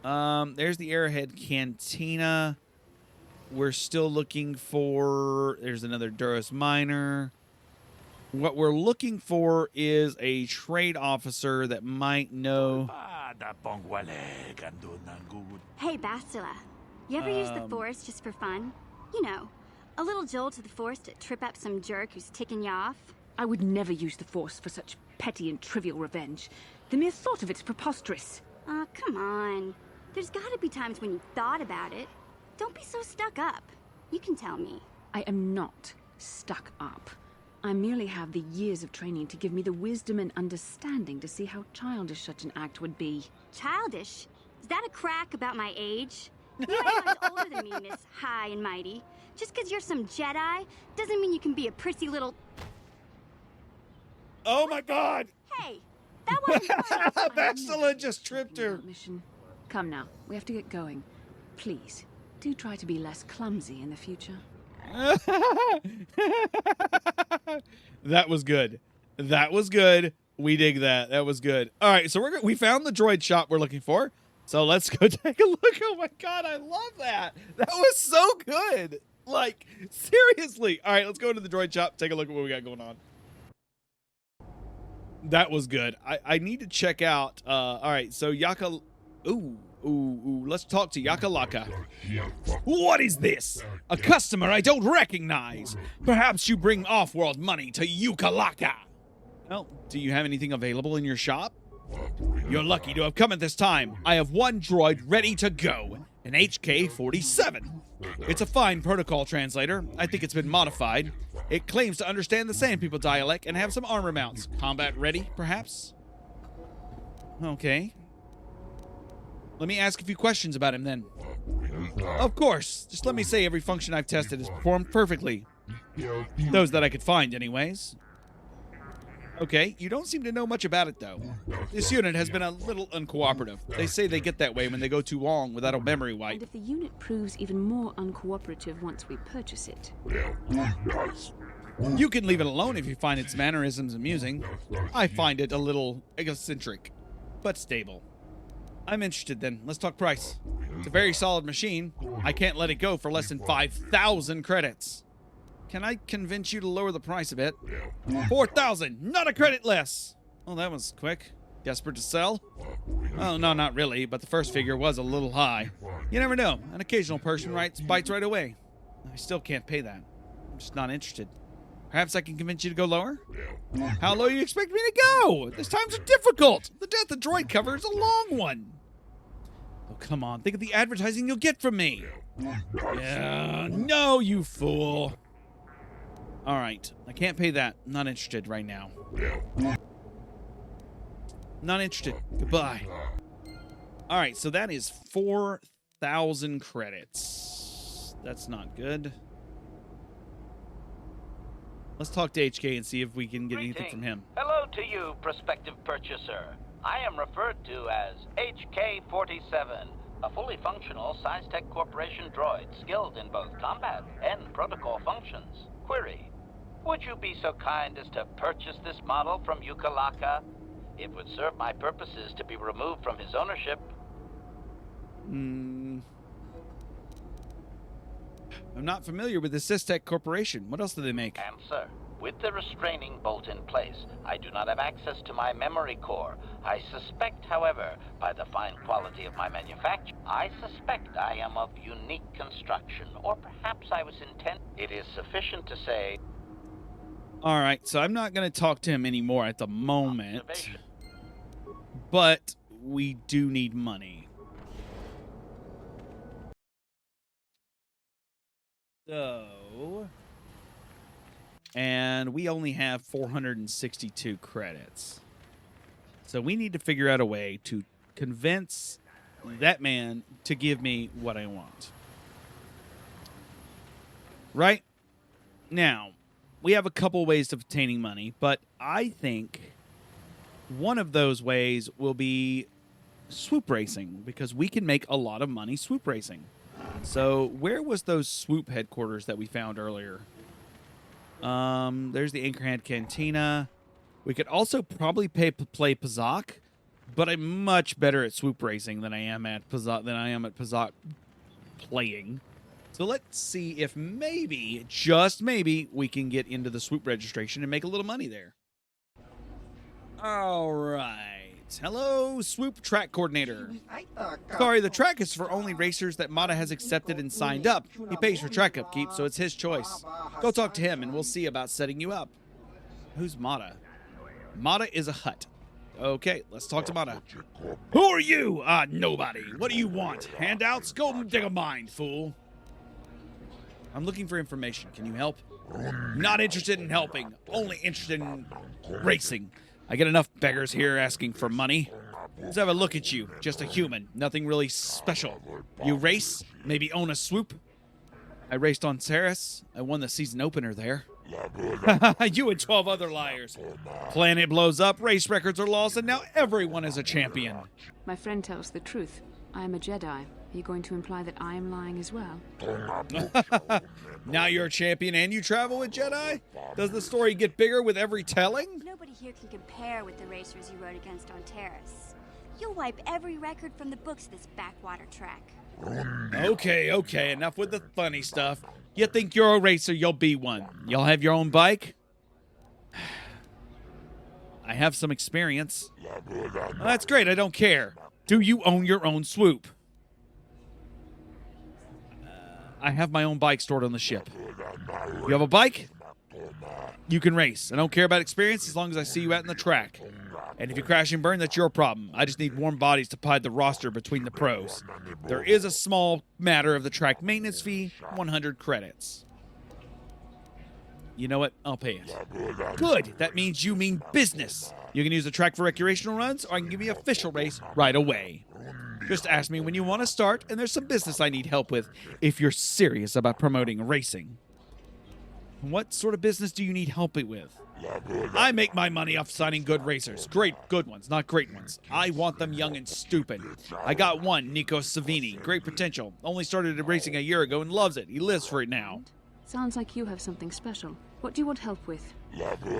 There's the Arrowhead Cantina. We're still looking for... There's another Duros Minor. What we're looking for is a trade officer that might know... Hey, Bastila. You ever use the Force just for fun? You know, a little jolt to the Force to trip up some jerk who's ticking you off? I would never use the Force for such petty and trivial revenge. The mere thought of it's preposterous. Aw, come on. There's gotta be times when you thought about it. Don't be so stuck up. You can tell me. I am not stuck up. I merely have the years of training to give me the wisdom and understanding to see how childish such an act would be. Childish? Is that a crack about my age? You're 8 months older than me, Miss High and Mighty. Just because you're some Jedi doesn't mean you can be a prissy little... Oh my god! Hey, that wasn't fun. Bastila just tripped her. Mission. Come now, we have to get going. Please, do try to be less clumsy in the future. That was good. That was good. We dig that. That was good. All right, so we found the droid shop we're looking for. So let's go take a look. Oh my god, I love that. That was so good. Like, seriously. All right, let's go to the droid shop, take a look at what we got going on. That was good. I need to check out. All right, so Yaka. Ooh. Let's talk to Yakalaka. What is this? A customer I don't recognize. Perhaps you bring off-world money to Yukalaka. Well, do you have anything available in your shop? You're lucky to have come at this time. I have one droid ready to go. An HK-47. It's a fine protocol translator. I think it's been modified. It claims to understand the Sand People dialect and have some armor mounts. Combat ready, perhaps? Okay. Let me ask a few questions about him then. Of course. Just let me say every function I've tested has performed perfectly. Those that I could find, anyways. Okay, you don't seem to know much about it, though. This unit has been a little uncooperative. They say they get that way when they go too long without a memory wipe. And if the unit proves even more uncooperative once we purchase it... You can leave it alone if you find its mannerisms amusing. I find it a little eccentric, but stable. I'm interested then. Let's talk price. It's a very solid machine. I can't let it go for less than 5,000 credits. Can I convince you to lower the price a bit? 4,000, not a credit less. Oh, that was quick. Desperate to sell? Oh, no, not really, but the first figure was a little high. You never know. An occasional person bites right away. I still can't pay that. I'm just not interested. Perhaps I can convince you to go lower? How low you expect me to go? These times are difficult. The Death of Droid cover is a long one. Oh, come on. Think of the advertising you'll get from me. Yeah, no, you fool. All right. I can't pay that. I'm not interested right now. Not interested. Goodbye. All right, so that is 4,000 credits. That's not good. Let's talk to HK and see if we can get anything from him. Hello to you, prospective purchaser. I am referred to as HK-47, a fully functional SciTech Corporation droid skilled in both combat and protocol functions. Query: would you be so kind as to purchase this model from Yukalaka? It would serve my purposes to be removed from his ownership. I'm not familiar with the SciTech Corporation. What else do they make? Answer: with the restraining bolt in place, I do not have access to my memory core. I suspect, however, by the fine quality of my manufacture, I am of unique construction, or perhaps I was intent. It is sufficient to say. All right, so I'm not going to talk to him anymore at the moment, but we do need money. So, and we only have 462 credits. So we need to figure out a way to convince that man to give me what I want. Right? Now, we have a couple ways of obtaining money, but I think one of those ways will be swoop racing, because we can make a lot of money swoop racing. So where was those swoop headquarters that we found earlier? There's the Anchorhead Cantina. We could also probably play Pazak, but I'm much better at swoop racing than I am at Pazak playing. So let's see if maybe, just maybe, we can get into the swoop registration and make a little money there. All right. Hello, swoop track coordinator. Sorry, the track is for only racers that Mata has accepted and signed up. He pays for track upkeep, so it's his choice. Go talk to him, and we'll see about setting you up. Who's Mata? Mata is a hut. Okay, let's talk to Mata. Who are you? Nobody. What do you want? Handouts? Go dig a mine, fool. I'm looking for information. Can you help? Not interested in helping. Only interested in racing. I get enough beggars here asking for money. Let's have a look at you. Just a human. Nothing really special. You race? Maybe own a swoop? I raced on Ceres. I won the season opener there. You and 12 other liars. Planet blows up, race records are lost, and now everyone is a champion. My friend tells the truth. I am a Jedi. Are you going to imply that I am lying as well? Now you're a champion and you travel with Jedi? Does the story get bigger with every telling? Nobody here can compare with the racers you rode against on Terrace. You'll wipe every record from the books this backwater track. Okay, enough with the funny stuff. You think you're a racer, you'll be one. You'll have your own bike? I have some experience. Well, that's great, I don't care. Do you own your own swoop? I have my own bike stored on the ship. You have a bike? You can race. I don't care about experience as long as I see you out in the track. And if you crash and burn, that's your problem. I just need warm bodies to pad the roster between the pros. There is a small matter of the track maintenance fee, 100 credits. You know what? I'll pay it. Good. That means you mean business. You can use the track for recreational runs, or I can give you an official race right away. Just ask me when you want to start, and there's some business I need help with if you're serious about promoting racing. What sort of business do you need help with? I make my money off signing good racers. Good ones, not great ones. I want them young and stupid. I got one, Nico Savini. Great potential. Only started racing a year ago and loves it. He lives for it now. Sounds like you have something special. What do you want help with?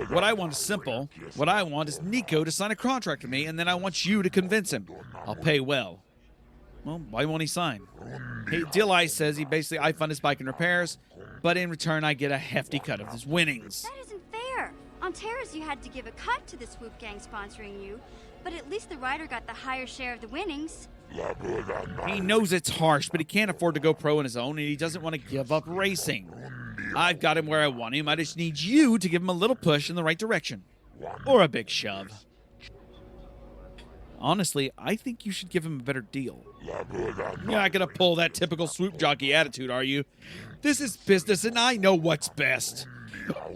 What I want is simple. What I want is Nico to sign a contract with me, and then I want you to convince him. I'll pay well. Well, why won't he sign? Hey, Dill Ice says I fund his bike and repairs, but in return I get a hefty cut of his winnings. That isn't fair. On Terrace, you had to give a cut to the Swoop gang sponsoring you, but at least the rider got the higher share of the winnings. He knows it's harsh, but he can't afford to go pro on his own, and he doesn't want to give up racing. I've got him where I want him. I just need you to give him a little push in the right direction. Or a big shove. Honestly, I think you should give him a better deal. You're not going to pull that typical swoop jockey attitude, are you? This is business, and I know what's best.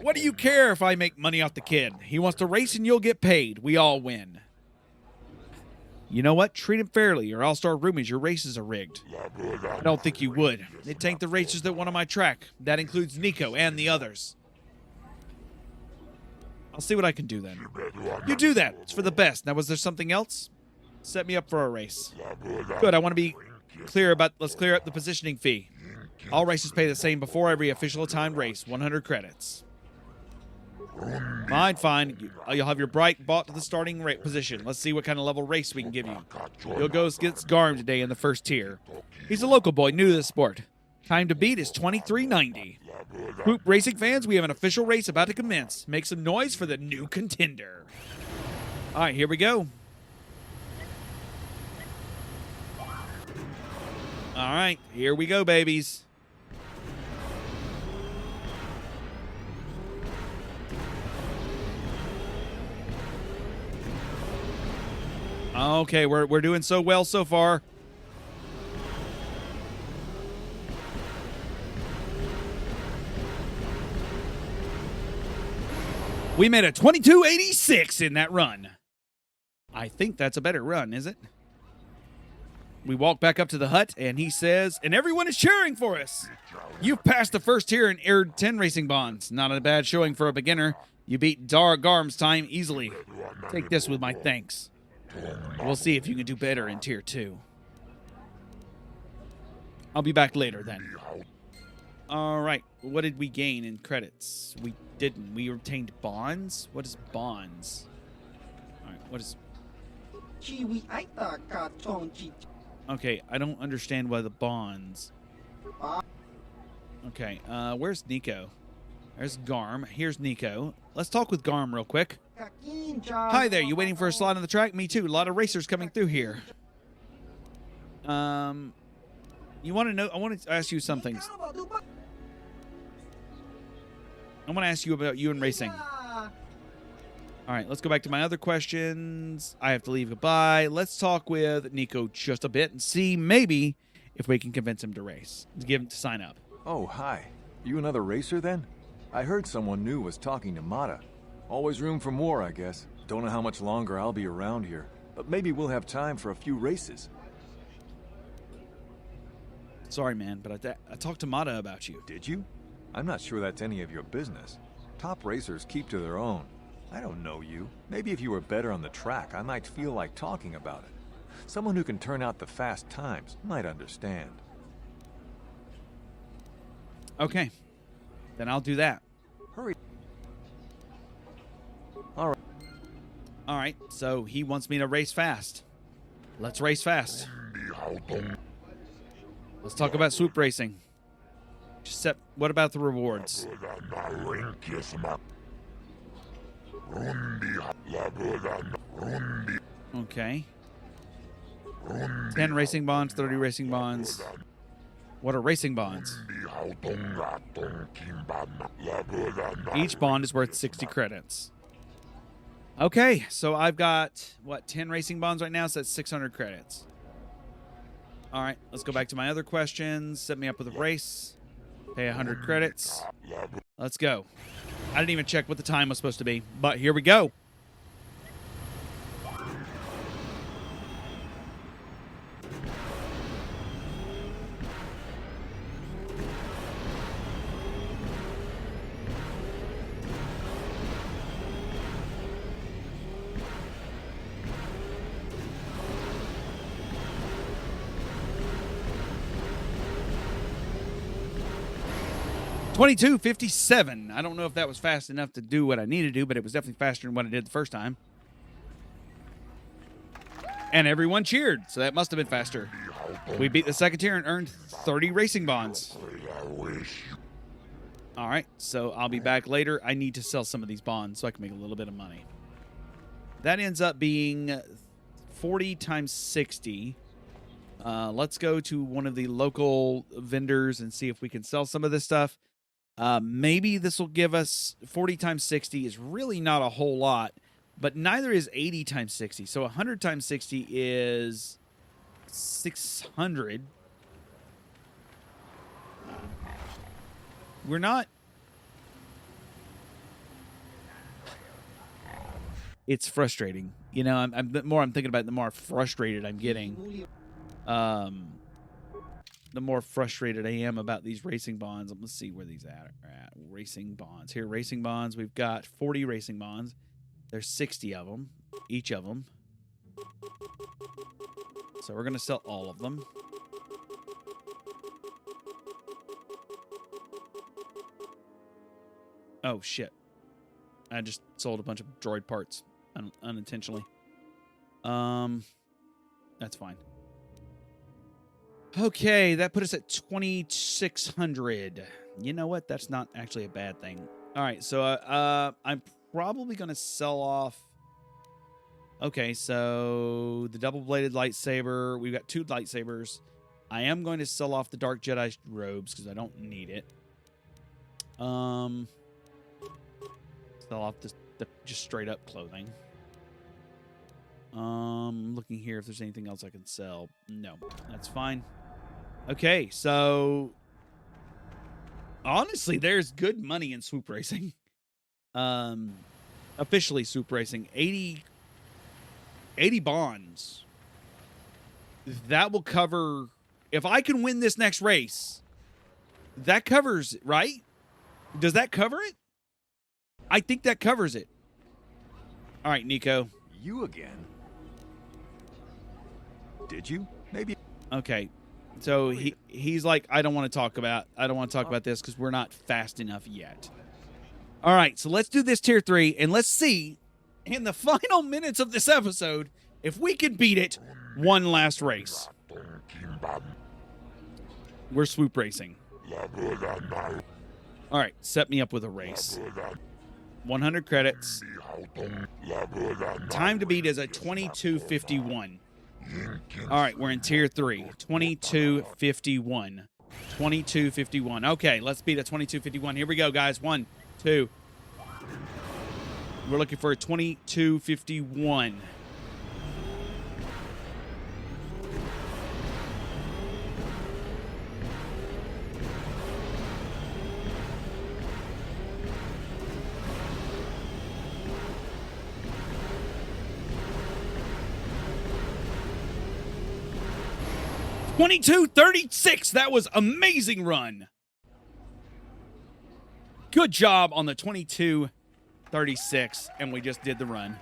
What do you care if I make money off the kid? He wants to race, and you'll get paid. We all win. You know what? Treat him fairly, or I'll start rumors your races are rigged. I don't think you would. It tanked the racers that won on my track. That includes Nico and the others. I'll see what I can do then. You do that. It's for the best. Now, was there something else? Set me up for a race. Good. I want to be clear about. Let's clear up the positioning fee. All races pay the same before every official timed race. 100 credits. Fine. You'll have your bright bought to the starting rate position. Let's see what kind of level race we can give you. You'll go against Garm today in the first tier. He's a local boy, new to the sport. Time to beat is 2390. Group racing fans, we have an official race about to commence. Make some noise for the new contender. All right, here we go. All right, here we go, babies. Okay, we're doing so well so far. We made a 2286 in that run. I think that's a better run, is it? We walk back up to the hut, and he says, and everyone is cheering for us. You've passed the first tier and earned 10 racing bonds. Not a bad showing for a beginner. You beat Garm's time easily. Take this with my thanks. We'll see if you can do better in Tier 2. I'll be back later, then. All right. What did we gain in credits? We didn't. We obtained bonds? What is bonds? All right. What is... Okay. I don't understand why the bonds... Okay. Where's Nico? There's Garm. Here's Nico. Let's talk with Garm real quick. Hi there, you waiting for a slot on the track? Me too. A lot of racers coming through here. You want to know? I want to ask you something. I want to ask you about you and racing. All right, let's go back to my other questions. I have to leave. Goodbye. Let's talk with Nico just a bit and see maybe if we can convince him to race. Give him to sign up. Oh, hi. You another racer then? I heard someone new was talking to Mata. Always room for more, I guess. Don't know how much longer I'll be around here, but maybe we'll have time for a few races. Sorry, man, but I talked to Mata about you. Did you? I'm not sure that's any of your business. Top racers keep to their own. I don't know you. Maybe if you were better on the track, I might feel like talking about it. Someone who can turn out the fast times might understand. Okay. Then I'll do that. Hurry. All right, so he wants me to race fast. Let's race fast. Let's talk about swoop racing. What about the rewards? Okay. 10 racing bonds, 30 racing bonds. What are racing bonds? Each bond is worth 60 credits. Okay, so I've got, 10 racing bonds right now, so that's 600 credits. All right, let's go back to my other questions. Set me up with a race. Pay 100 credits. Let's go. I didn't even check what the time was supposed to be, but here we go. $22.57. I don't know if that was fast enough to do what I needed to do, but it was definitely faster than what I did the first time. And everyone cheered, so that must have been faster. We beat the second tier and earned 30 racing bonds. All right, so I'll be back later. I need to sell some of these bonds so I can make a little bit of money. That ends up being 40 times 60. Let's go to one of the local vendors and see if we can sell some of this stuff. Maybe this will give us 40 times 60 is really not a whole lot, but neither is 80 times 60. So 100 times 60 is 600. We're not. It's frustrating. You know, the more I'm thinking about it, the more frustrated I'm getting. The more frustrated I am about these racing bonds. Let's see where these are at. Racing bonds. Here, racing bonds. We've got 40 racing bonds. There's 60 of them, each of them. So we're going to sell all of them. Oh, shit. I just sold a bunch of droid parts unintentionally. That's fine. Okay, that put us at 2,600. You know what? That's not actually a bad thing. All right, so I'm probably going to sell off. Okay, so the double-bladed lightsaber. We've got 2 lightsabers. I am going to sell off the Dark Jedi robes because I don't need it. Sell off the just straight-up clothing. Looking here if there's anything else I can sell. No, that's fine. Okay, so honestly, there's good money in swoop racing. Officially swoop racing. 80 bonds. That will cover, if I can win this next race, that covers, right? Does that cover it? I think that covers it. All right, Nico. You again? Did you? Maybe. Okay. So he's like, I don't want to talk about this because we're not fast enough yet. All right, so let's do this tier 3 and let's see in the final minutes of this episode if we can beat it one last race. We're swoop racing. All right, set me up with a race. 100 credits. Time to beat is a 22:51. All right, we're in tier 3. 22:51. 22:51. Okay, let's beat a 22:51. Here we go, guys. 1, 2. We're looking for a 22:51. $22.36. That was amazing run. Good job on the 22.36, and we just did the run.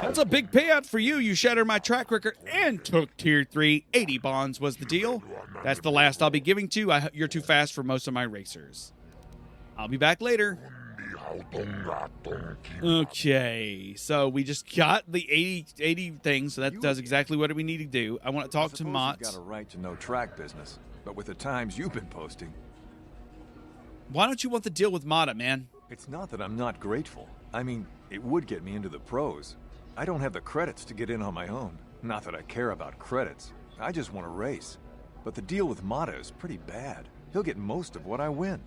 That's a big payout for you. You shattered my track record and took tier 3. 80 bonds was the deal. That's the last I'll be giving to you. You're too fast for most of my racers. I'll be back later. Okay, so we just got the 80 things, so that does exactly what we need to do. I want to talk to Mott. You've got a right to know track business, but with the times you've been posting. Why don't you want the deal with Mata, man? It's not that I'm not grateful. I mean, it would get me into the pros. I don't have the credits to get in on my own. Not that I care about credits. I just want to race. But the deal with Mata is pretty bad. He'll get most of what I win.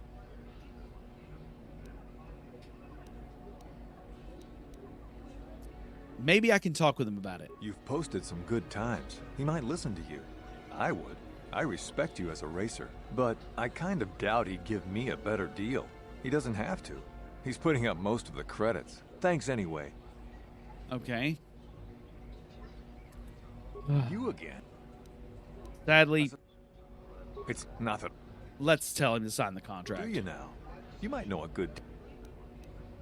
Maybe I can talk with him about it. You've posted some good times. He might listen to you. I would. I respect you as a racer, but I kind of doubt he'd give me a better deal. He doesn't have to. He's putting up most of the credits. Thanks anyway. Okay. You again. Sadly, it's not that. Let's tell him to sign the contract. Do you now? You might know a good.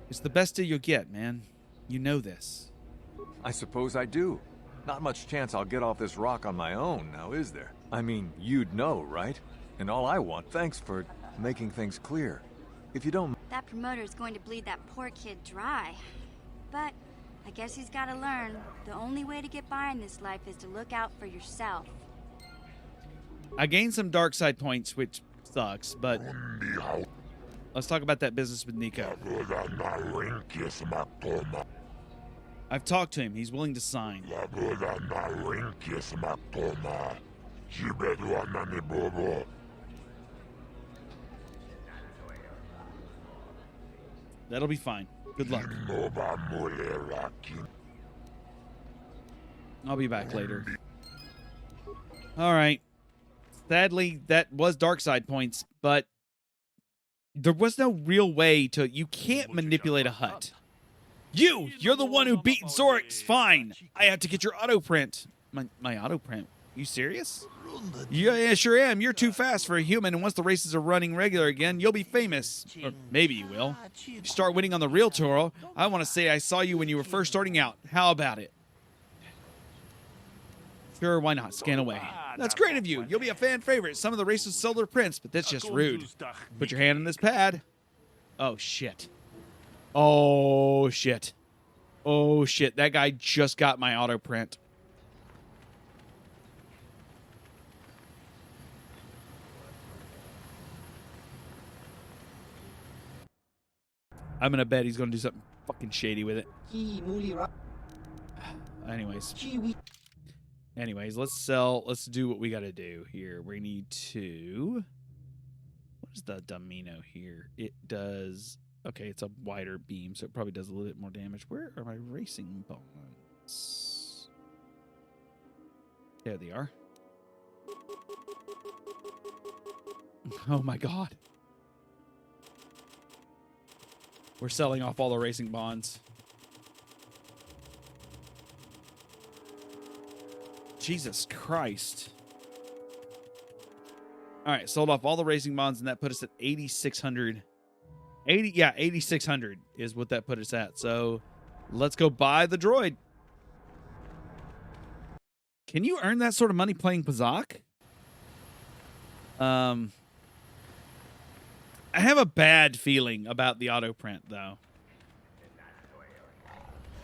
It's the best deal you'll get, man. You know this. I suppose I do. Not much chance I'll get off this rock on my own, now is there? I mean, you'd know, right? And all I want, thanks for making things clear. If you don't... That promoter's going to bleed that poor kid dry. But I guess he's got to learn. The only way to get by in this life is to look out for yourself. I gained some dark side points, which sucks, but let's talk about that business with Nico. I've talked to him. He's willing to sign. That'll be fine. Good luck. I'll be back later. All right. Sadly, that was dark side points, but there was no real way to... You can't manipulate a hut. You're the one who beat Zorix. Fine. I have to get your auto print. My auto print? You serious? Yeah, sure am. You're too fast for a human, and once the races are running regular again, you'll be famous. Or maybe you will. You start winning on the real tour. I want to say I saw you when you were first starting out. How about it? Sure, why not? Scan away. That's great of you. You'll be a fan favorite. Some of the races sell their prints, but that's just rude. Put your hand in this pad. Oh, shit. Oh, shit. Oh, shit. That guy just got my auto print. I'm going to bet he's going to do something fucking shady with it. Anyways, let's do what we got to do here. We need to... What is the domino here? It does... Okay, it's a wider beam, so it probably does a little bit more damage. Where are my racing bonds? There they are. Oh my god. We're selling off all the racing bonds. Jesus Christ. All right, sold off all the racing bonds, and that put us at 8,600. 8,600 is what that put us at. So let's go buy the droid. Can you earn that sort of money playing Pazak? I have a bad feeling about the auto print, though.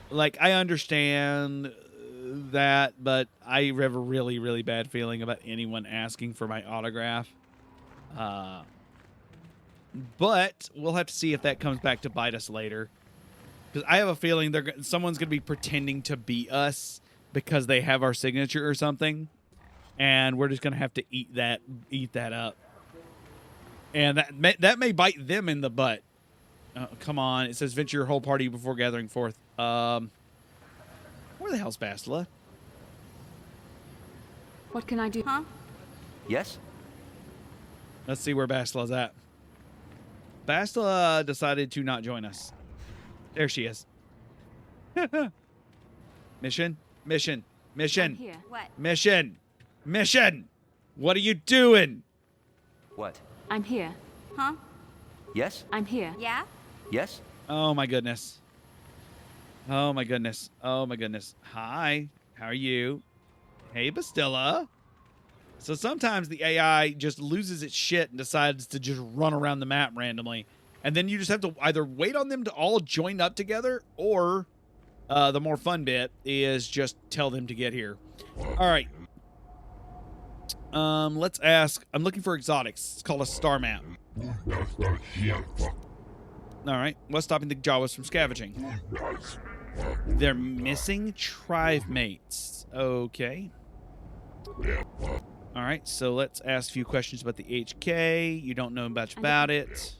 Like, I understand that, but I have a really, really bad feeling about anyone asking for my autograph. But we'll have to see if that comes back to bite us later. Because I have a feeling someone's going to be pretending to beat us because they have our signature or something. And we're just going to have to eat that up. And that may bite them in the butt. Come on. It says venture your whole party before gathering forth. Where the hell's Bastila? What can I do? Huh? Yes? Let's see where Bastila's at. Bastila decided to not join us. There she is. Mission. I'm here. What? Mission. What are you doing? What? I'm here. Huh? Yes? I'm here. Yeah? Yes? Oh my goodness. Hi. How are you? Hey, Bastila. So sometimes the AI just loses its shit and decides to just run around the map randomly. And then you just have to either wait on them to all join up together, or the more fun bit is just tell them to get here. All right. Let's ask. I'm looking for exotics. It's called a star map. All right. What's stopping the Jawas from scavenging? They're missing tribe mates. Okay. All right, so let's ask a few questions about the HK. You don't know much about it.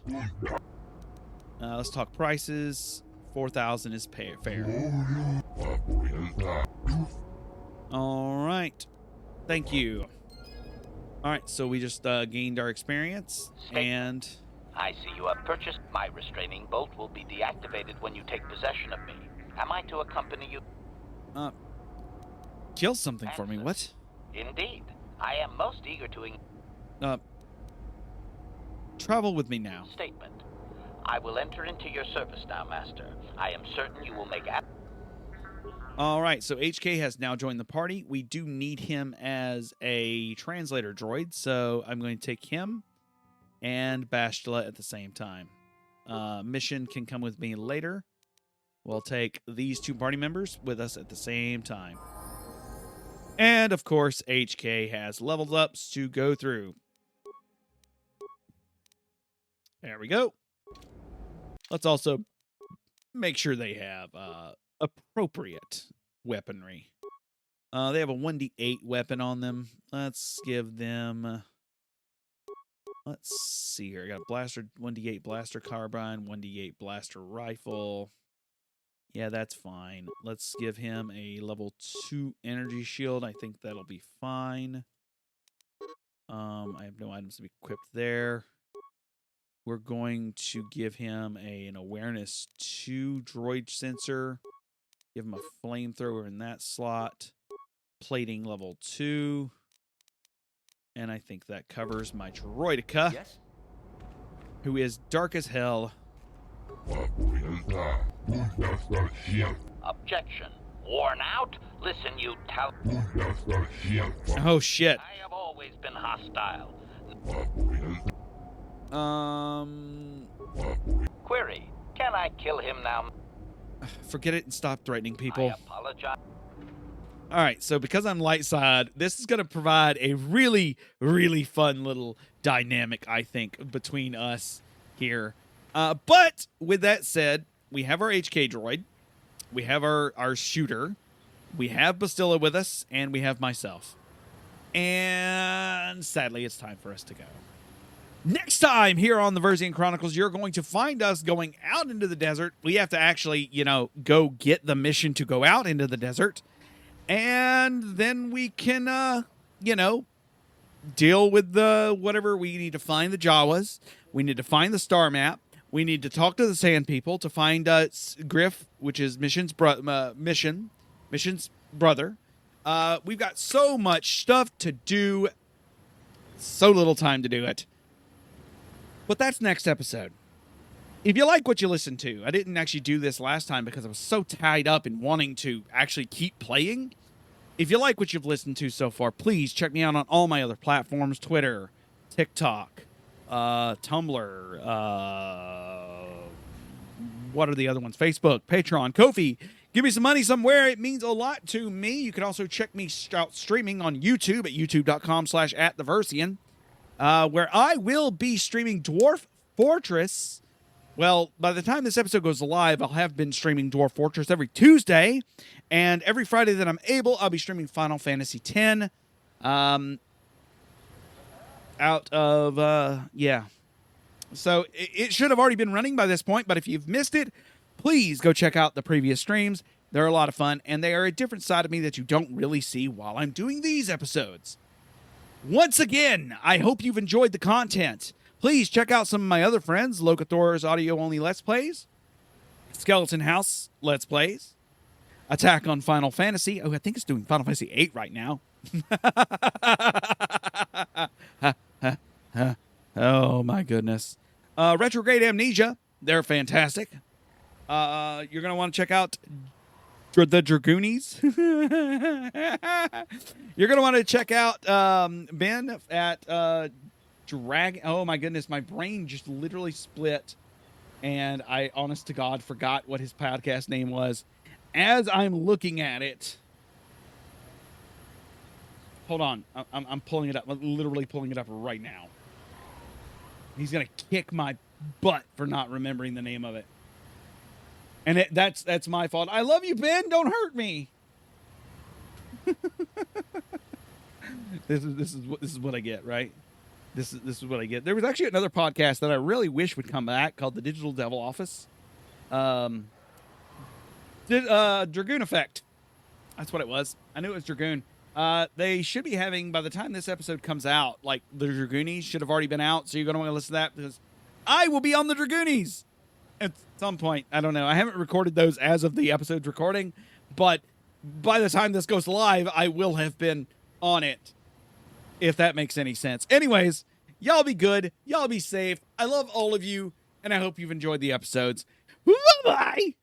Let's talk prices. 4,000 is fair. All right. Thank you. All right, so we just gained our experience, and... I see you have purchased. My restraining bolt will be deactivated when you take possession of me. Am I to accompany you? Kill something for me, what? Indeed. I am most eager to... Travel with me now. Statement. I will enter into your service now, Master. I am certain you will make... All right, so HK has now joined the party. We do need him as a translator droid, so I'm going to take him and Bastila at the same time. Mission can come with me later. We'll take these two party members with us at the same time. And, of course, HK has leveled ups to go through. There we go. Let's also make sure they have appropriate weaponry. They have a 1d8 weapon on them. Let's give them... Let's see here. I got a blaster, 1d8 blaster carbine, 1d8 blaster rifle. Yeah, that's fine. Let's give him a level 2 energy shield. I think that'll be fine. I have no items to be equipped there. We're going to give him an awareness 2 droid sensor. Give him a flamethrower in that slot. Plating level 2. And I think that covers my droidica, who is dark as hell. Objection. Worn out? Listen, you tout. Oh, shit. I have always been hostile. Query. Can I kill him now? Forget it and stop threatening people. I apologize. All right, so because I'm light side, this is going to provide a really, really fun little dynamic, I think, between us here. But with that said, we have our HK droid, we have our shooter, we have Bastilla with us, and we have myself. And sadly, it's time for us to go. Next time here on the Versian Chronicles, you're going to find us going out into the desert. We have to actually, go get the mission to go out into the desert. And then we can, deal with the whatever. We need to find the Jawas. We need to find the star map. We need to talk to the Sand People to find Griff, which is Mission's brother. We've got so much stuff to do, so little time to do it. But that's next episode. If you like what you listened to, I didn't actually do this last time because I was so tied up in wanting to actually keep playing. If you like what you've listened to so far, please check me out on all my other platforms: Twitter, TikTok, Tumblr, what are the other ones? Facebook, Patreon, Ko-fi. Give me some money somewhere. It means a lot to me. You can also check me out streaming on YouTube at youtube.com/@theversian, where I will be streaming Dwarf Fortress. Well, by the time this episode goes live, I'll have been streaming Dwarf Fortress every Tuesday, and every Friday that I'm able, I'll be streaming Final Fantasy X. So it should have already been running by this point, but if you've missed it, please go check out the previous streams. They're a lot of fun, and they are a different side of me that you don't really see while I'm doing these episodes. Once again, I hope you've enjoyed the content. Please check out some of my other friends, Locathor's audio-only Let's Plays, Skeleton House Let's Plays, Attack on Final Fantasy. Oh, I think it's doing Final Fantasy VIII right now. Oh, my goodness. Retrograde Amnesia. They're fantastic. You're going to want to check out the Dragoonies. You're going to want to check out Ben at... Oh my goodness, my brain just literally split, and I, honest to God, forgot what his podcast name was. As I'm looking at it, hold on, I'm pulling it up. I'm literally pulling it up right now. He's gonna kick my butt for not remembering the name of it, and that's my fault. I love you, Ben. Don't hurt me. This is what I get, right? This is what I get. There was actually another podcast that I really wish would come back called the Digital Devil Office. Dragoon Effect. That's what it was. I knew it was Dragoon. They should be having, by the time this episode comes out, like the Dragoonies should have already been out, so you're going to want to listen to that because I will be on the Dragoonies at some point. I don't know. I haven't recorded those as of the episode's recording, but by the time this goes live, I will have been on it. If that makes any sense. Anyways, y'all be good. Y'all be safe. I love all of you, and I hope you've enjoyed the episodes. Bye-bye!